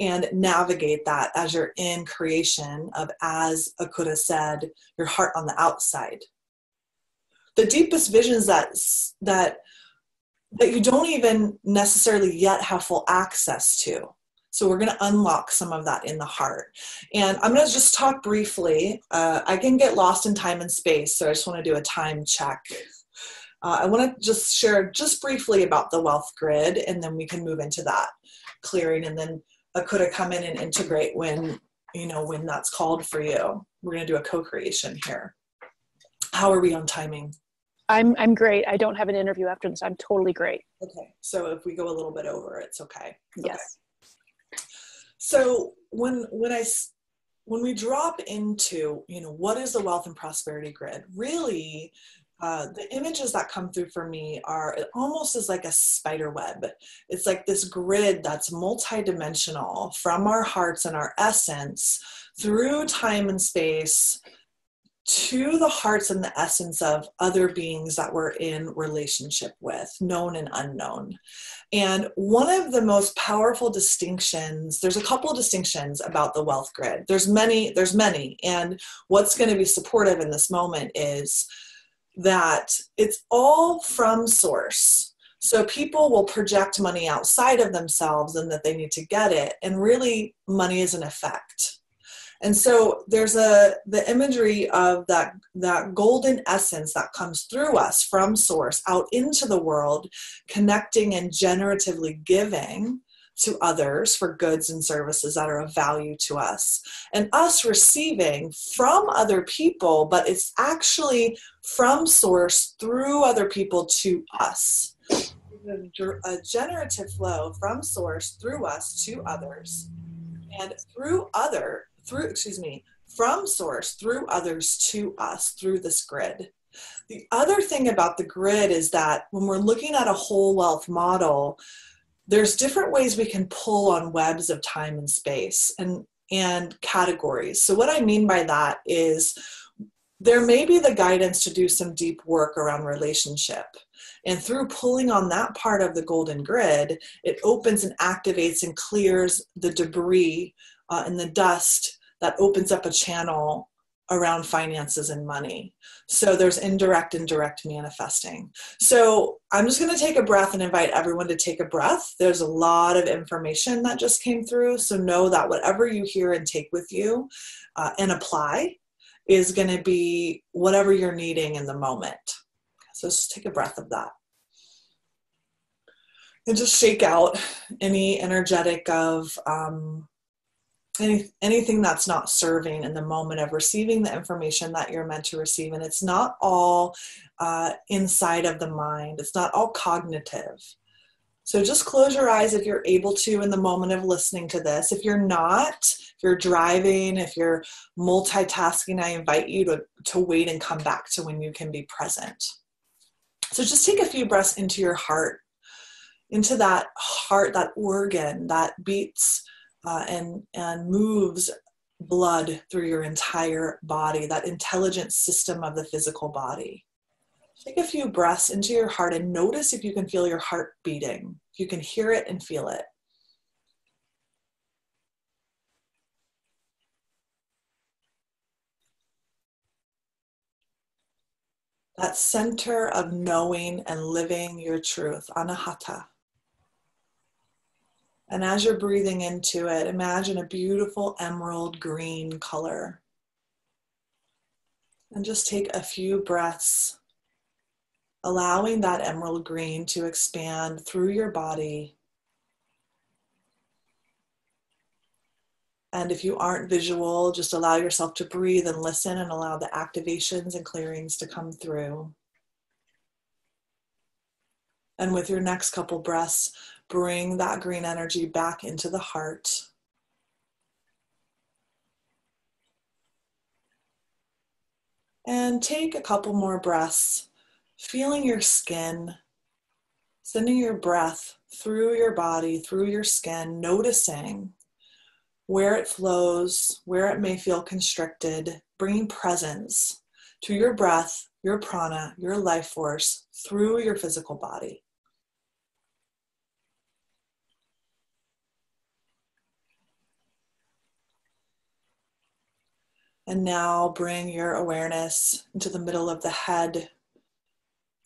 and navigate that as you're in creation of, as Akuta said, your heart on the outside. The deepest visions that that you don't even necessarily yet have full access to. So we're going to unlock some of that in the heart. And I'm going to just talk briefly. I can get lost in time and space, so I just want to do a time check. I want to just share just briefly about the wealth grid, and then we can move into that clearing, and then Akuta come in and integrate when, you know, when that's called for you. We're going to do a co-creation here. How are we on timing? I'm great. I don't have an interview after this. I'm totally great. Okay, so if we go a little bit over, it's okay. Yes. Okay. So when we drop into, you know, what is the wealth and prosperity grid? Really, the images that come through for me are, it almost is like a spider web. It's like this grid that's multidimensional from our hearts and our essence through time and space to the hearts and the essence of other beings that we're in relationship with, known and unknown. And one of the most powerful distinctions, there's a couple of distinctions about the wealth grid. There's many. And what's going to be supportive in this moment is that it's all from source. So people will project money outside of themselves and that they need to get it. And really, money is an effect. And so there's the imagery of that golden essence that comes through us from source out into the world, connecting and generatively giving to others for goods and services that are of value to us, and us receiving from other people, but it's actually from source through other people to us. A generative flow from source through us to others, and from source through others to us through this grid. The other thing about the grid is that when we're looking at a whole wealth model, there's different ways we can pull on webs of time and space and categories. So what I mean by that is there may be the guidance to do some deep work around relationship. And through pulling on that part of the golden grid, it opens and activates and clears the debris and the dust that opens up a channel around finances and money. So there's indirect and direct manifesting. So I'm just going to take a breath and invite everyone to take a breath. There's a lot of information that just came through. So know that whatever you hear and take with you and apply is going to be whatever you're needing in the moment. So just take a breath of that. And just shake out any energetic of anything that's not serving in the moment of receiving the information that you're meant to receive. And it's not all inside of the mind. It's not all cognitive. So just close your eyes if you're able to in the moment of listening to this. If you're not, if you're driving, if you're multitasking, I invite you to wait and come back to when you can be present. So just take a few breaths into your heart, into that heart, that organ that beats and moves blood through your entire body, that intelligent system of the physical body. Take a few breaths into your heart and notice if you can feel your heart beating. If you can hear it and feel it. That center of knowing and living your truth, anahata. And as you're breathing into it, imagine a beautiful emerald green color. And just take a few breaths, allowing that emerald green to expand through your body. And if you aren't visual, just allow yourself to breathe and listen and allow the activations and clearings to come through. And with your next couple breaths, bring that green energy back into the heart. And take a couple more breaths, feeling your skin, sending your breath through your body, through your skin, noticing where it flows, where it may feel constricted, bringing presence to your breath, your prana, your life force through your physical body. And now bring your awareness into the middle of the head,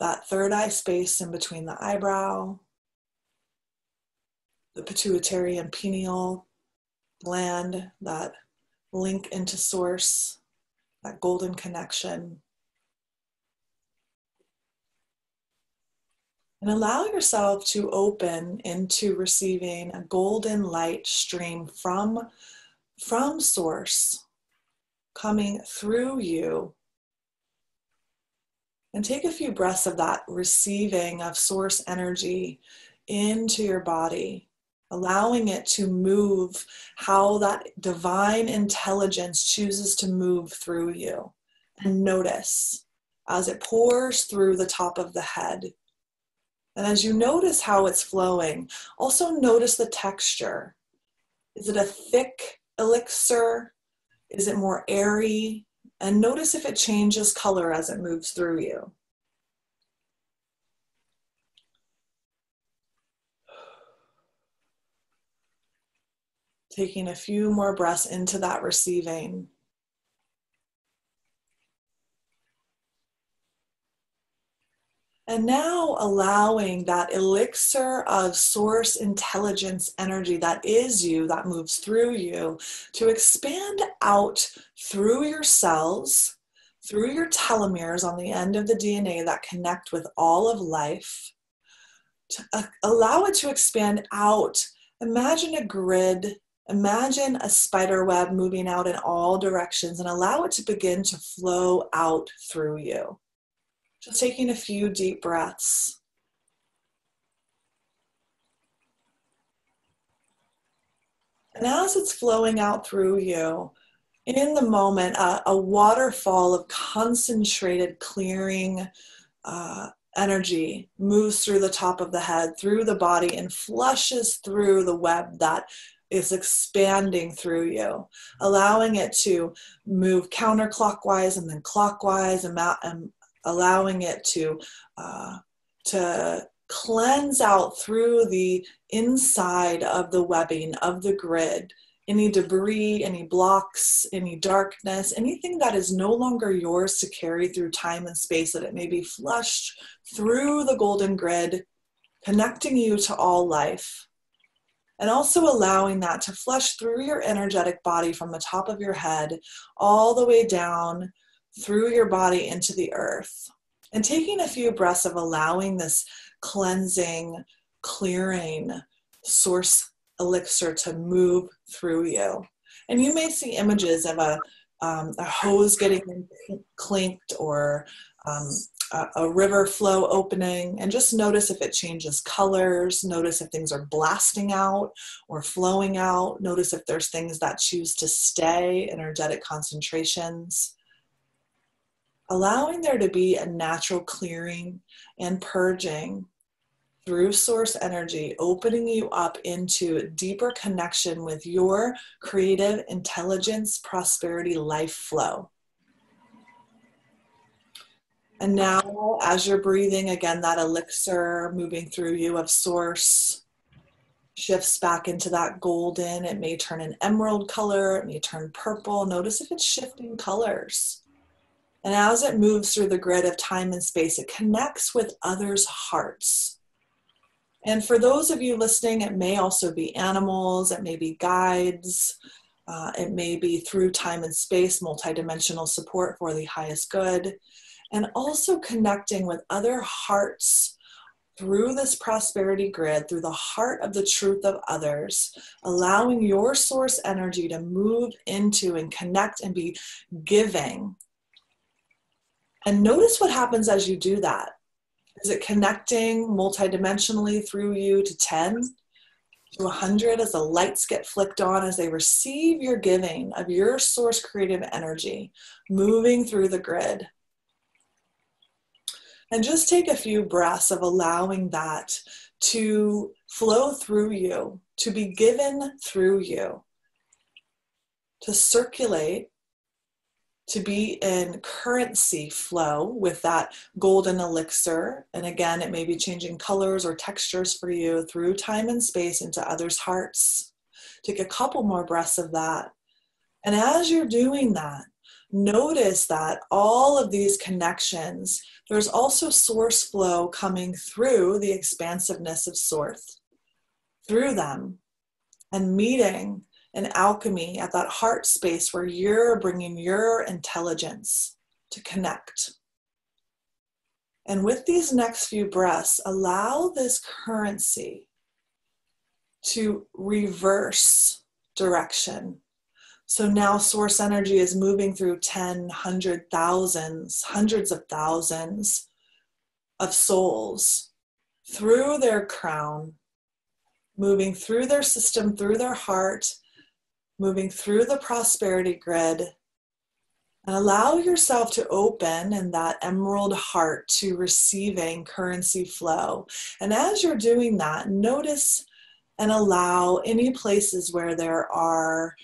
that third eye space in between the eyebrow, the pituitary and pineal gland that link into source, that golden connection. And allow yourself to open into receiving a golden light stream from source, coming through you. And take a few breaths of that receiving of source energy into your body, allowing it to move how that divine intelligence chooses to move through you. And notice as it pours through the top of the head. And as you notice how it's flowing, also notice the texture. Is it a thick elixir? Is it more airy? And notice if it changes color as it moves through you. Taking a few more breaths into that receiving. And now allowing that elixir of source intelligence energy that is you, that moves through you, to expand out through your cells, through your telomeres on the end of the DNA that connect with all of life. To allow it to expand out. Imagine a grid, imagine a spider web moving out in all directions, and allow it to begin to flow out through you. Just taking a few deep breaths. And as it's flowing out through you, in the moment, a waterfall of concentrated clearing energy moves through the top of the head, through the body, and flushes through the web that is expanding through you, allowing it to move counterclockwise and then clockwise, and allowing it to cleanse out through the inside of the webbing of the grid, any debris, any blocks, any darkness, anything that is no longer yours to carry through time and space, that it may be flushed through the golden grid, connecting you to all life. And also allowing that to flush through your energetic body from the top of your head all the way down through your body into the earth. And taking a few breaths of allowing this cleansing, clearing source elixir to move through you. And you may see images of a hose getting clinked, or a river flow opening, and just notice if it changes colors. Notice if things are blasting out or flowing out. Notice if there's things that choose to stay, energetic concentrations. Allowing there to be a natural clearing and purging through source energy, opening you up into deeper connection with your creative intelligence, prosperity, life flow. And now, as you're breathing, again, that elixir moving through you of source shifts back into that golden. It may turn an emerald color, it may turn purple. Notice if it's shifting colors. And as it moves through the grid of time and space, it connects with others' hearts. And for those of you listening, it may also be animals, it may be guides, it may be through time and space, multidimensional support for the highest good, and also connecting with other hearts through this prosperity grid, through the heart of the truth of others, allowing your source energy to move into and connect and be giving. And notice what happens as you do that. Is it connecting multidimensionally through you to 10, to 100 as the lights get flicked on, as they receive your giving of your source creative energy moving through the grid? And just take a few breaths of allowing that to flow through you, to be given through you, to circulate, to be in currency flow with that golden elixir. And again, it may be changing colors or textures for you through time and space into others' hearts. Take a couple more breaths of that. And as you're doing that, notice that all of these connections, there's also source flow coming through the expansiveness of source, through them, and meeting an alchemy at that heart space where you're bringing your intelligence to connect. And with these next few breaths, allow this currency to reverse direction. So now source energy is moving through 10, 100, thousands, hundreds of thousands of souls through their crown, moving through their system, through their heart, moving through the prosperity grid. And allow yourself to open in that emerald heart to receiving currency flow. And as you're doing that, notice and allow any places where there are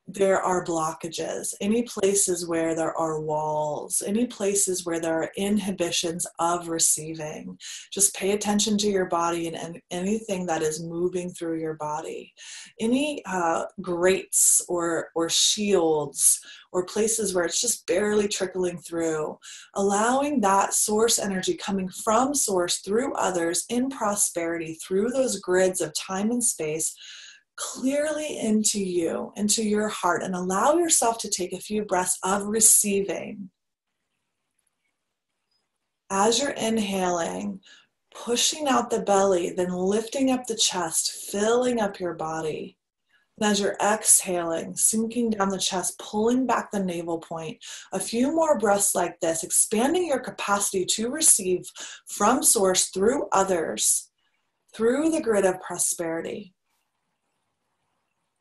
blockages, any places where there are walls, any places where there are inhibitions of receiving. Just pay attention to your body and anything that is moving through your body. Any grates or shields or places where it's just barely trickling through, allowing that source energy coming from source through others in prosperity, through those grids of time and space, clearly into you, into your heart, and allow yourself to take a few breaths of receiving. As you're inhaling, pushing out the belly, then lifting up the chest, filling up your body. And as you're exhaling, sinking down the chest, pulling back the navel point, a few more breaths like this, expanding your capacity to receive from source through others, through the grid of prosperity.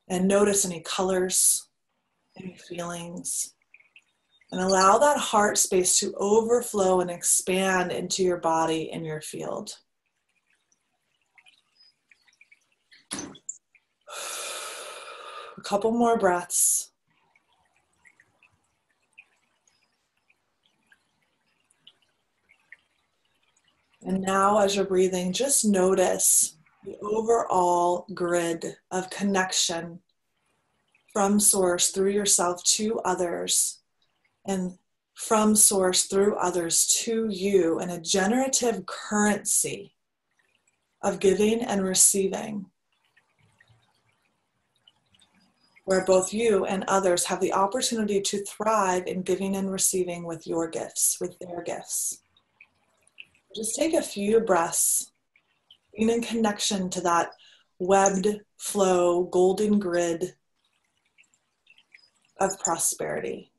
And notice any colors, any feelings, and allow that heart space to overflow and expand into your body and your field. A couple more breaths. And now as you're breathing, just notice the overall grid of connection from source through yourself to others, and from source through others to you, in a generative currency of giving and receiving, where both you and others have the opportunity to thrive in giving and receiving with your gifts, with their gifts. Just take a few breaths, being in connection to that webbed flow, golden grid of prosperity.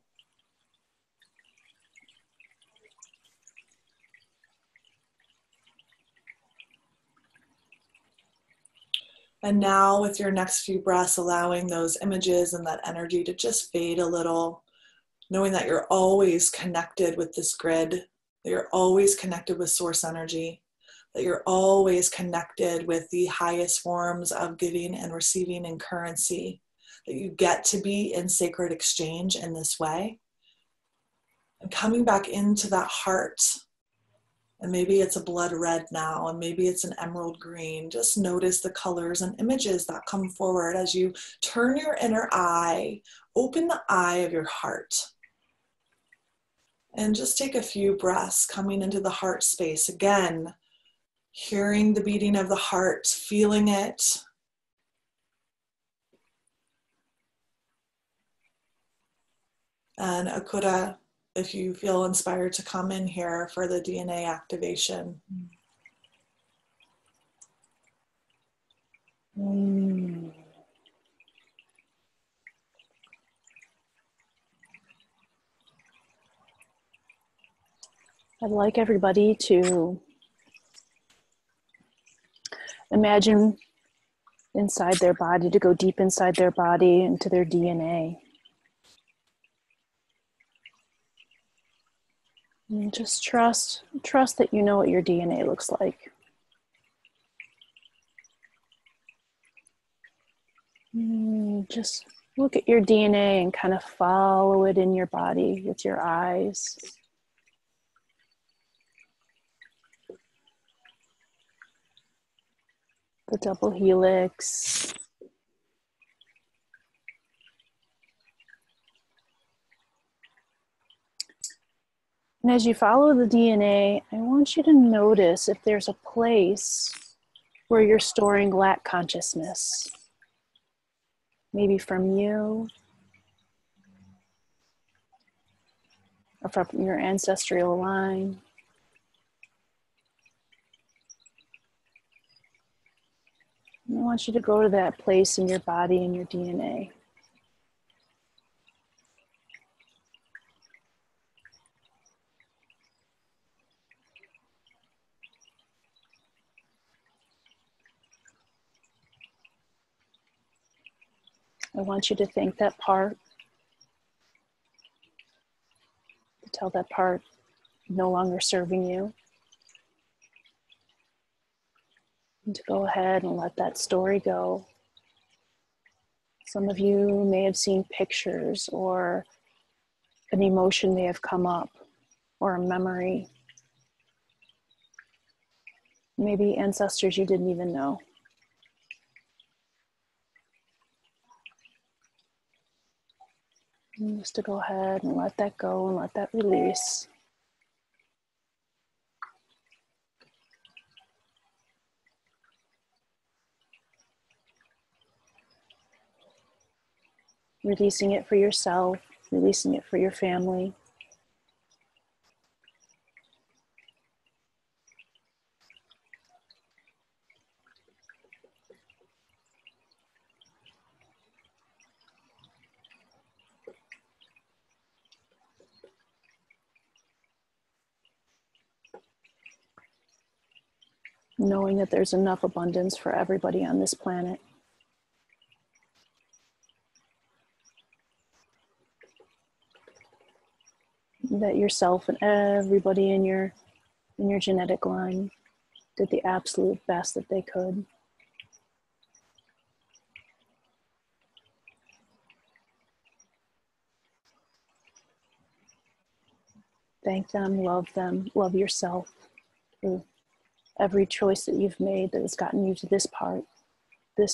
And now with your next few breaths, allowing those images and that energy to just fade a little, knowing that you're always connected with this grid, that you're always connected with source energy, that you're always connected with the highest forms of giving and receiving in currency, that you get to be in sacred exchange in this way. And coming back into that heart, and maybe it's a blood red now, and maybe it's an emerald green. Just notice the colors and images that come forward as you turn your inner eye, open the eye of your heart. And just take a few breaths coming into the heart space. Again, hearing the beating of the heart, feeling it. And Akura, if you feel inspired to come in here for the DNA activation. I'd like everybody to imagine inside their body, to go deep inside their body into their DNA. And just trust that you know what your DNA looks like. Just look at your DNA and kind of follow it in your body with your eyes. The double helix. And as you follow the DNA, I want you to notice if there's a place where you're storing lack consciousness. Maybe from you, or from your ancestral line. And I want you to go to that place in your body and your DNA. I want you to thank that part, to tell that part no longer serving you, and to go ahead and let that story go. Some of you may have seen pictures, or an emotion may have come up, or a memory. Maybe ancestors you didn't even know. And just to go ahead and let that go and let that release. Releasing it for yourself, releasing it for your family. Knowing that there's enough abundance for everybody on this planet. That yourself and everybody in your genetic line did the absolute best that they could. Thank them, love yourself for every choice that you've made that has gotten you to this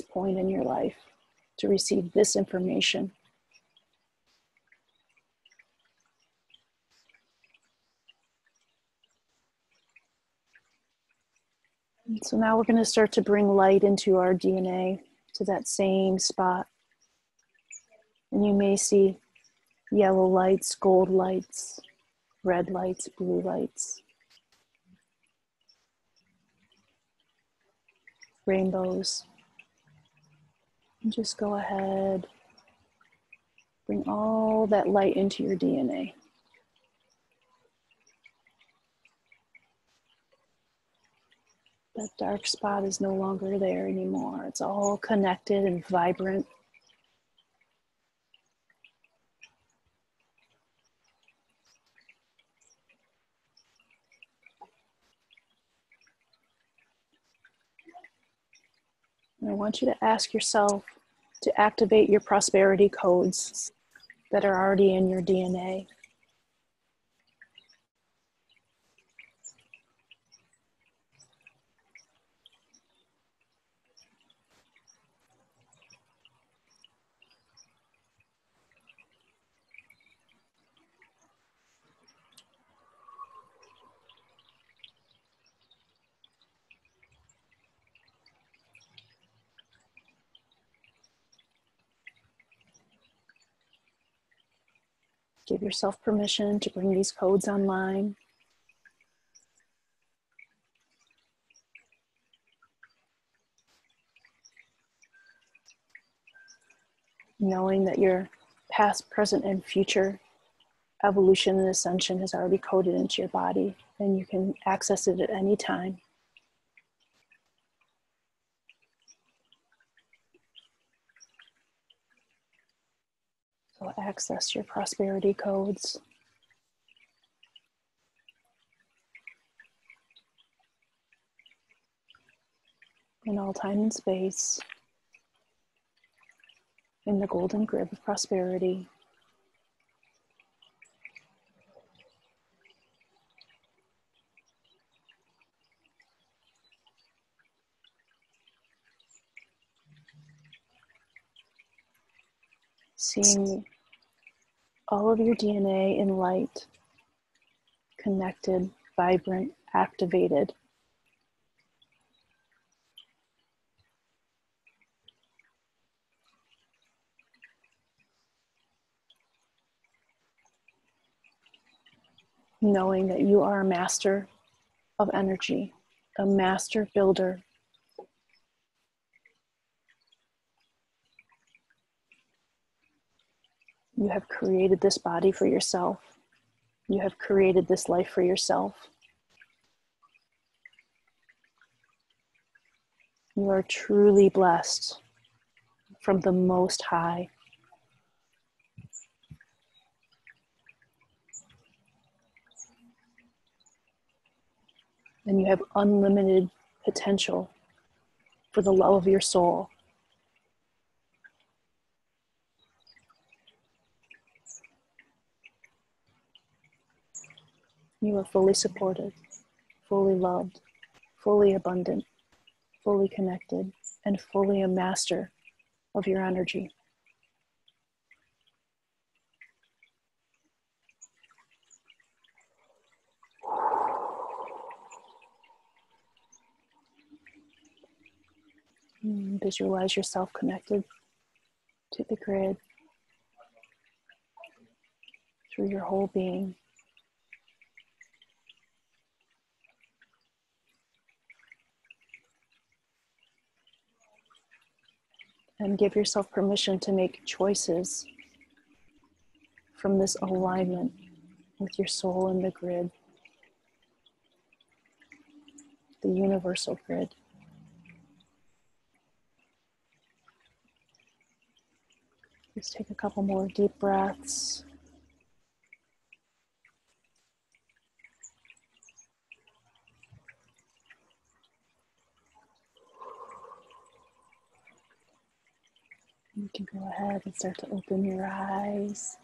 point in your life, to receive this information. And so now we're going to start to bring light into our DNA, to that same spot. And you may see yellow lights, gold lights, red lights, blue lights, rainbows. And just go ahead, bring all that light into your DNA. That dark spot is no longer there anymore. It's all connected and vibrant. And I want you to ask yourself to activate your prosperity codes that are already in your DNA. Give yourself permission to bring these codes online. Knowing that your past, present, and future evolution and ascension has already coded into your body, and you can access it at any time. So access your prosperity codes. In all time and space, in the golden grid of prosperity. Seeing all of your DNA in light, connected, vibrant, activated. Knowing that you are a master of energy, a master builder. You have created this body for yourself. You have created this life for yourself. You are truly blessed from the Most High. And you have unlimited potential for the love of your soul. You are fully supported, fully loved, fully abundant, fully connected, and fully a master of your energy. Visualize yourself connected to the grid through your whole being. And give yourself permission to make choices from this alignment with your soul and the grid, the universal grid. Just take a couple more deep breaths. You can go ahead and start to open your eyes.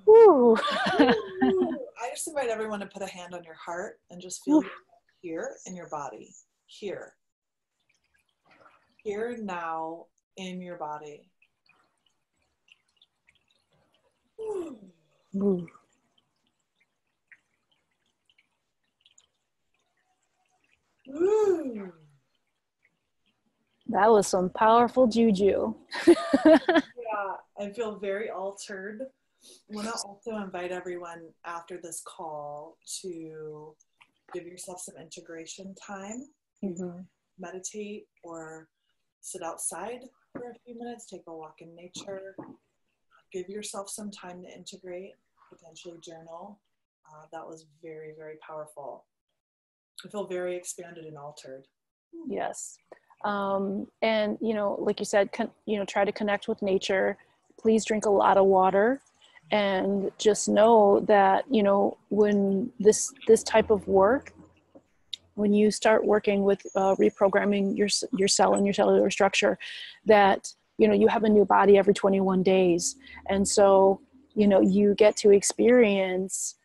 Woo. I just invite everyone to put a hand on your heart and just feel here in your body. Here. Here now in your body. Woo. Ooh. That was some powerful juju. Yeah, I feel very altered. I want to also invite everyone after this call to give yourself some integration time. Mm-hmm. Meditate or sit outside for a few minutes, take a walk in nature. Give yourself some time to integrate, potentially journal. That was very, very powerful. I feel very expanded and altered. Yes. And, like you said, try to connect with nature. Please drink a lot of water, and just know that, when this type of work, when you start working with reprogramming your cell and your cellular structure, that, you have a new body every 21 days. And so, you get to experience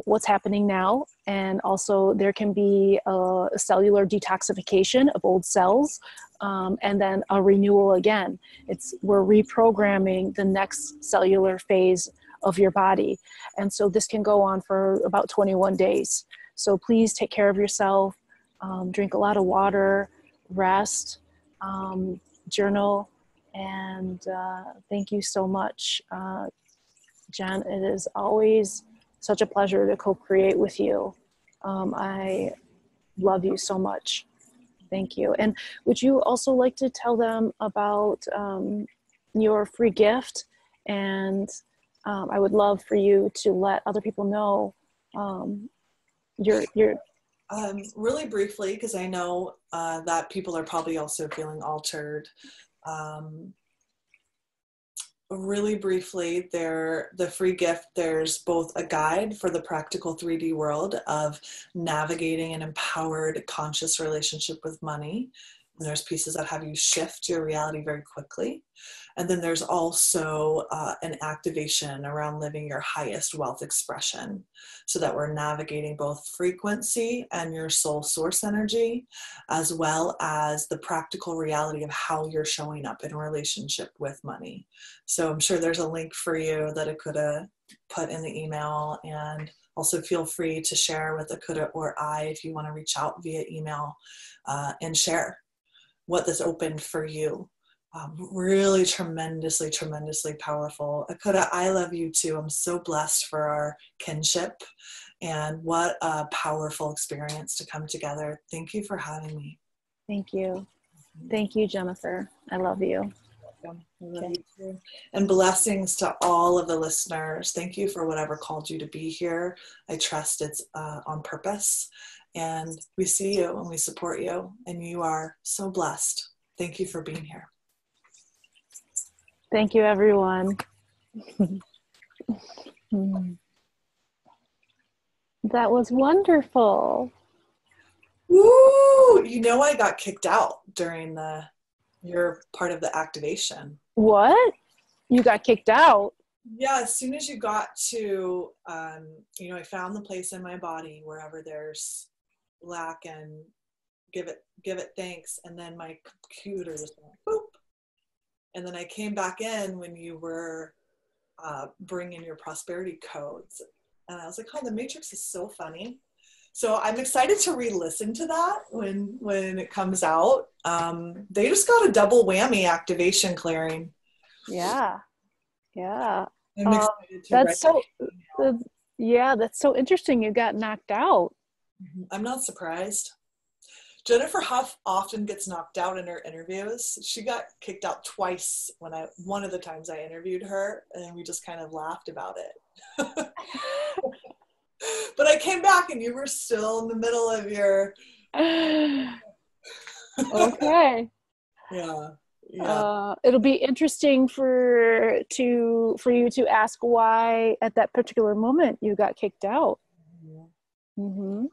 what's happening now. And also there can be a cellular detoxification of old cells, and then a renewal again. We're reprogramming the next cellular phase of your body. And so this can go on for about 21 days. So please take care of yourself, drink a lot of water, rest, journal, and thank you so much, Jen. It is always such a pleasure to co-create with you. I love you so much. Thank you. And would you also like to tell them about your free gift? And I would love for you to let other people know your really briefly, because I know that people are probably also feeling altered. Really briefly, the free gift, there's both a guide for the practical 3D world of navigating an empowered conscious relationship with money, And there's pieces that have you shift your reality very quickly. And then there's also an activation around living your highest wealth expression, so that we're navigating both frequency and your soul source energy, as well as the practical reality of how you're showing up in relationship with money. So I'm sure there's a link for you that I could have put in the email, and also feel free to share with Akuda or I if you want to reach out via email and share what this opened for you. Really tremendously, tremendously powerful. Akuda, I love you too. I'm so blessed for our kinship, and what a powerful experience to come together. Thank you for having me. Thank you. Thank you, Jennifer. I love you. I love you too. And blessings to all of the listeners. Thank you for whatever called you to be here. I trust it's on purpose. And we see you and we support you. And you are so blessed. Thank you for being here. Thank you, everyone. That was wonderful. Woo! You know, I got kicked out during your part of the activation. What? You got kicked out? Yeah, as soon as you got to, I found the place in my body wherever there's lack, and give it thanks. And then my computer just went boop. And then I came back in when you were bringing your prosperity codes. And I was like, oh, the Matrix is so funny. So I'm excited to re-listen to that when it comes out. They just got a double whammy activation clearing. Yeah. I'm excited to that's so interesting. You got knocked out. I'm not surprised. Jennifer Huff often gets knocked out in her interviews. She got kicked out twice one of the times I interviewed her, and we just kind of laughed about it. But I came back and you were still in the middle of your okay. Yeah. It'll be interesting for you to ask why at that particular moment you got kicked out. Mm-hmm.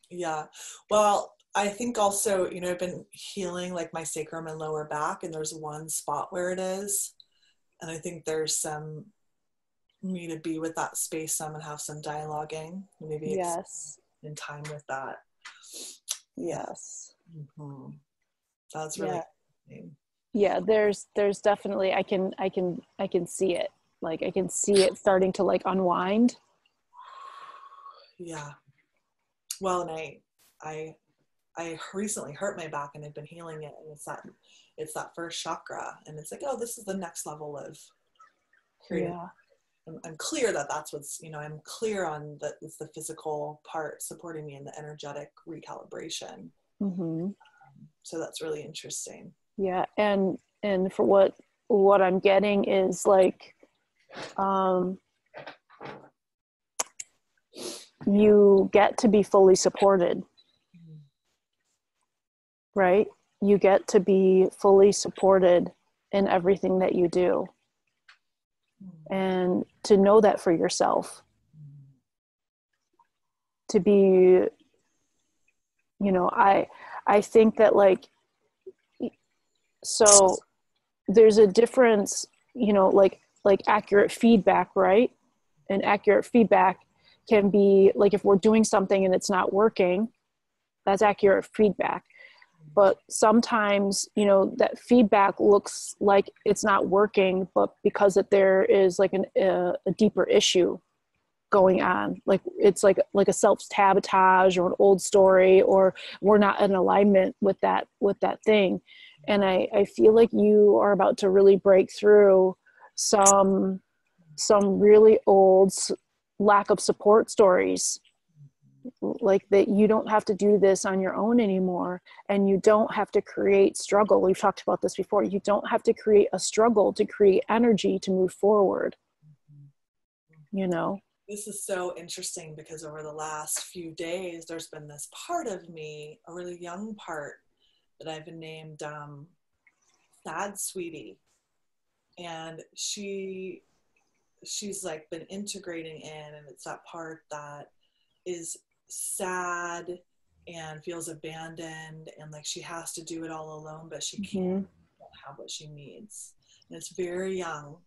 Yeah. Well, I think also, I've been healing like my sacrum and lower back, and there's one spot where it is. And I think there's some me to be with that space some and have some dialoguing, maybe yes, in time with that. Yes. Mm-hmm. That's really interesting. Yeah, there's definitely I can see it. Like I can see it starting to like unwind. Yeah. Well, and I recently hurt my back and I've been healing it, and it's that first chakra, and it's like, oh, this is the next level of creating. Yeah. I'm clear that's what's, I'm clear on that it's the physical part supporting me in the energetic recalibration. Mm-hmm. So that's really interesting. Yeah. And for what I'm getting is like, you get to be fully supported, right? You get to be fully supported in everything that you do. And to know that for yourself, to be, I think that like, so there's a difference, like accurate feedback, right? And accurate feedback can be like, if we're doing something and it's not working, that's accurate feedback. But sometimes, that feedback looks like it's not working, but because there is like a deeper issue going on, like it's like a self-sabotage or an old story, or we're not in alignment with that thing. And I feel like you are about to really break through some really old lack of support stories, like that you don't have to do this on your own anymore, and you don't have to create struggle. We've talked about this before. You don't have to create a struggle to create energy to move forward. This is so interesting because over the last few days, there's been this part of me, a really young part, that I've been named Sad Sweetie. And she's like been integrating in, and it's that part that is sad and feels abandoned and like she has to do it all alone, but she Mm-hmm. can't have what she needs. And it's very young,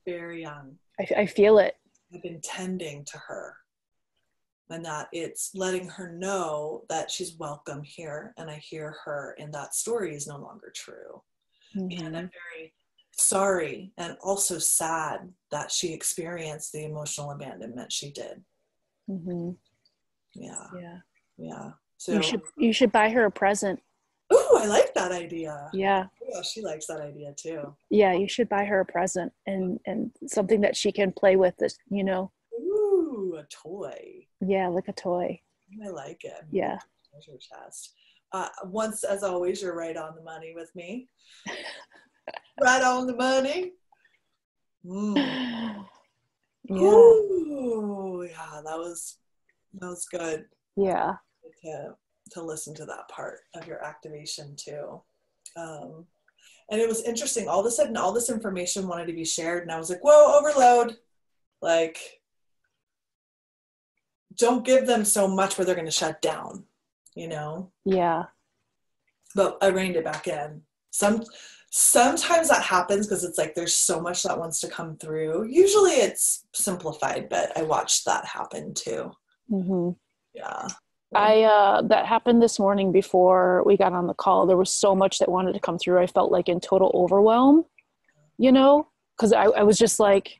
very young. I feel it. I've been tending to her, and that it's letting her know that she's welcome here and I hear her, and that story is no longer true. Mm-hmm. And I'm very sorry and also sad that she experienced the emotional abandonment she did. Mm-hmm. Yeah. Yeah. Yeah. So you should buy her a present. ooh, I like that idea. Yeah. Yeah, she likes that idea too. Yeah, you should buy her a present and something that she can play with this, you know. Ooh, a toy. Yeah, like a toy. I like it. Yeah. Treasure chest. Once, as always, you're right on the money with me. Right on the money. Mm. Yeah. Ooh, yeah, that was good. Yeah. To listen to that part of your activation too. And it was interesting. All of a sudden, all this information wanted to be shared, and I was like, "Whoa, overload!" Like, don't give them so much where they're going to shut down, you know? Yeah. But I reined it back in. Sometimes that happens because it's like there's so much that wants to come through. Usually it's simplified, but I watched that happen too. Mm-hmm. Yeah. That happened this morning before we got on the call. There was so much that wanted to come through. I felt like in total overwhelm, you know, because I was just like,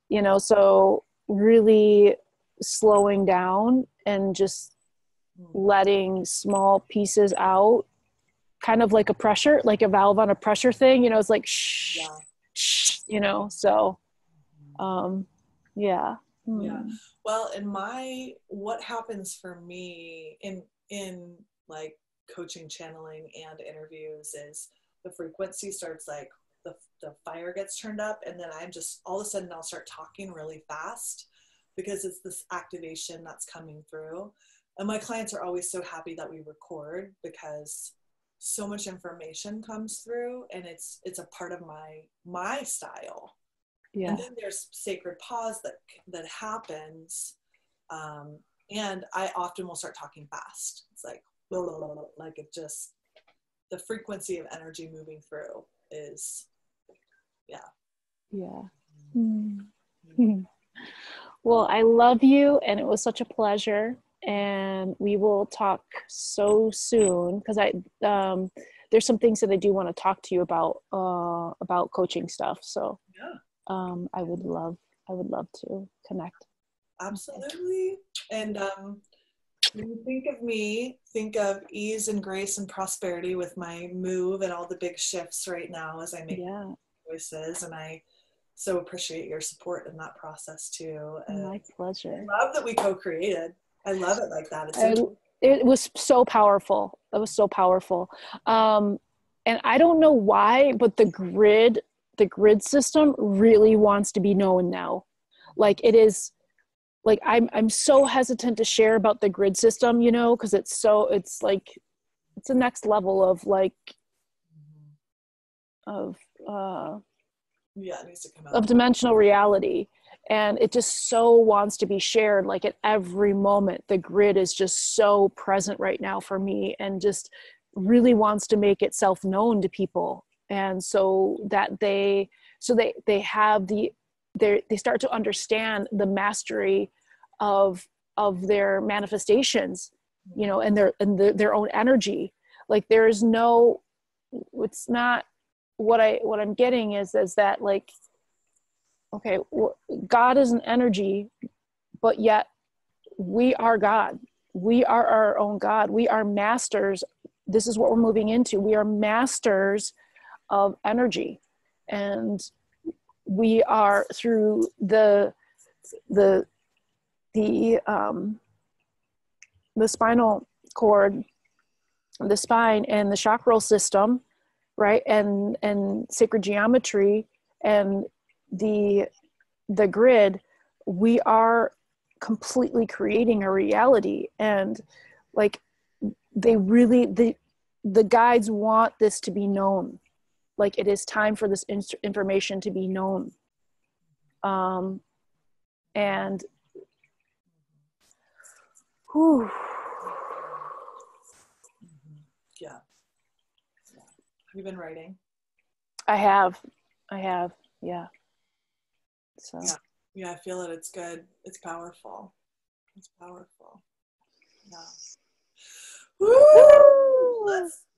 you know, so really slowing down and just letting small pieces out, kind of like like a valve on a pressure thing, you know, it's like, shh, Yeah. shh, you know, so, yeah. Yeah. Well, what happens for me in like coaching, channeling, and interviews is the frequency starts, like the fire gets turned up, and then I'm just, all of a sudden I'll start talking really fast because it's this activation that's coming through. And my clients are always so happy that we record because so much information comes through, and it's a part of my style. Yeah. And then there's sacred pause that happens. And I often will start talking fast. It's like, blah, blah, blah, blah. Like it just, the frequency of energy moving through is, yeah. Yeah. Mm-hmm. Well, I love you, and it was such a pleasure. And we will talk so soon because there's some things that I do want to talk to you about coaching stuff. So Yeah. I would love to connect. Absolutely. And when you think of me, think of ease and grace and prosperity with my move and all the big shifts right now as I make choices. And I so appreciate your support in that process too. And my pleasure. I love that we co-created. I love it like that. It was so powerful. It was so powerful. And I don't know why, but the grid system really wants to be known now. Like it is, like I'm so hesitant to share about the grid system, you know, because it's like it's the next level of like it needs to come out. Of dimensional reality, and it just so wants to be shared. Like at every moment, the grid is just so present right now for me, and just really wants to make itself known to people, and so that they have they start to understand the mastery of their manifestations, you know, and their own energy. Like there is no, it's not, what I'm getting is that like, okay, God is an energy, but yet we are God. We are our own God. We are masters. This is what we're moving into. We are masters of energy, and we are through the spinal cord, the spine, and the chakral system, right? And sacred geometry and the grid, we are completely creating a reality. And like the guides want this to be known. Like it is time for this information to be known. And, whew, You've been writing? I have. Yeah. So. Yeah. Yeah, I feel it. It's good. It's powerful. It's powerful. Yeah. Woo!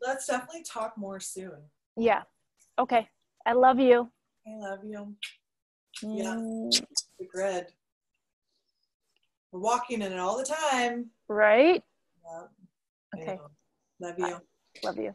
Let's definitely talk more soon. Yeah. Okay. I love you. I love you. Yeah. The grid. We're walking in it all the time. Right? Yeah. Okay. Love you. Love you.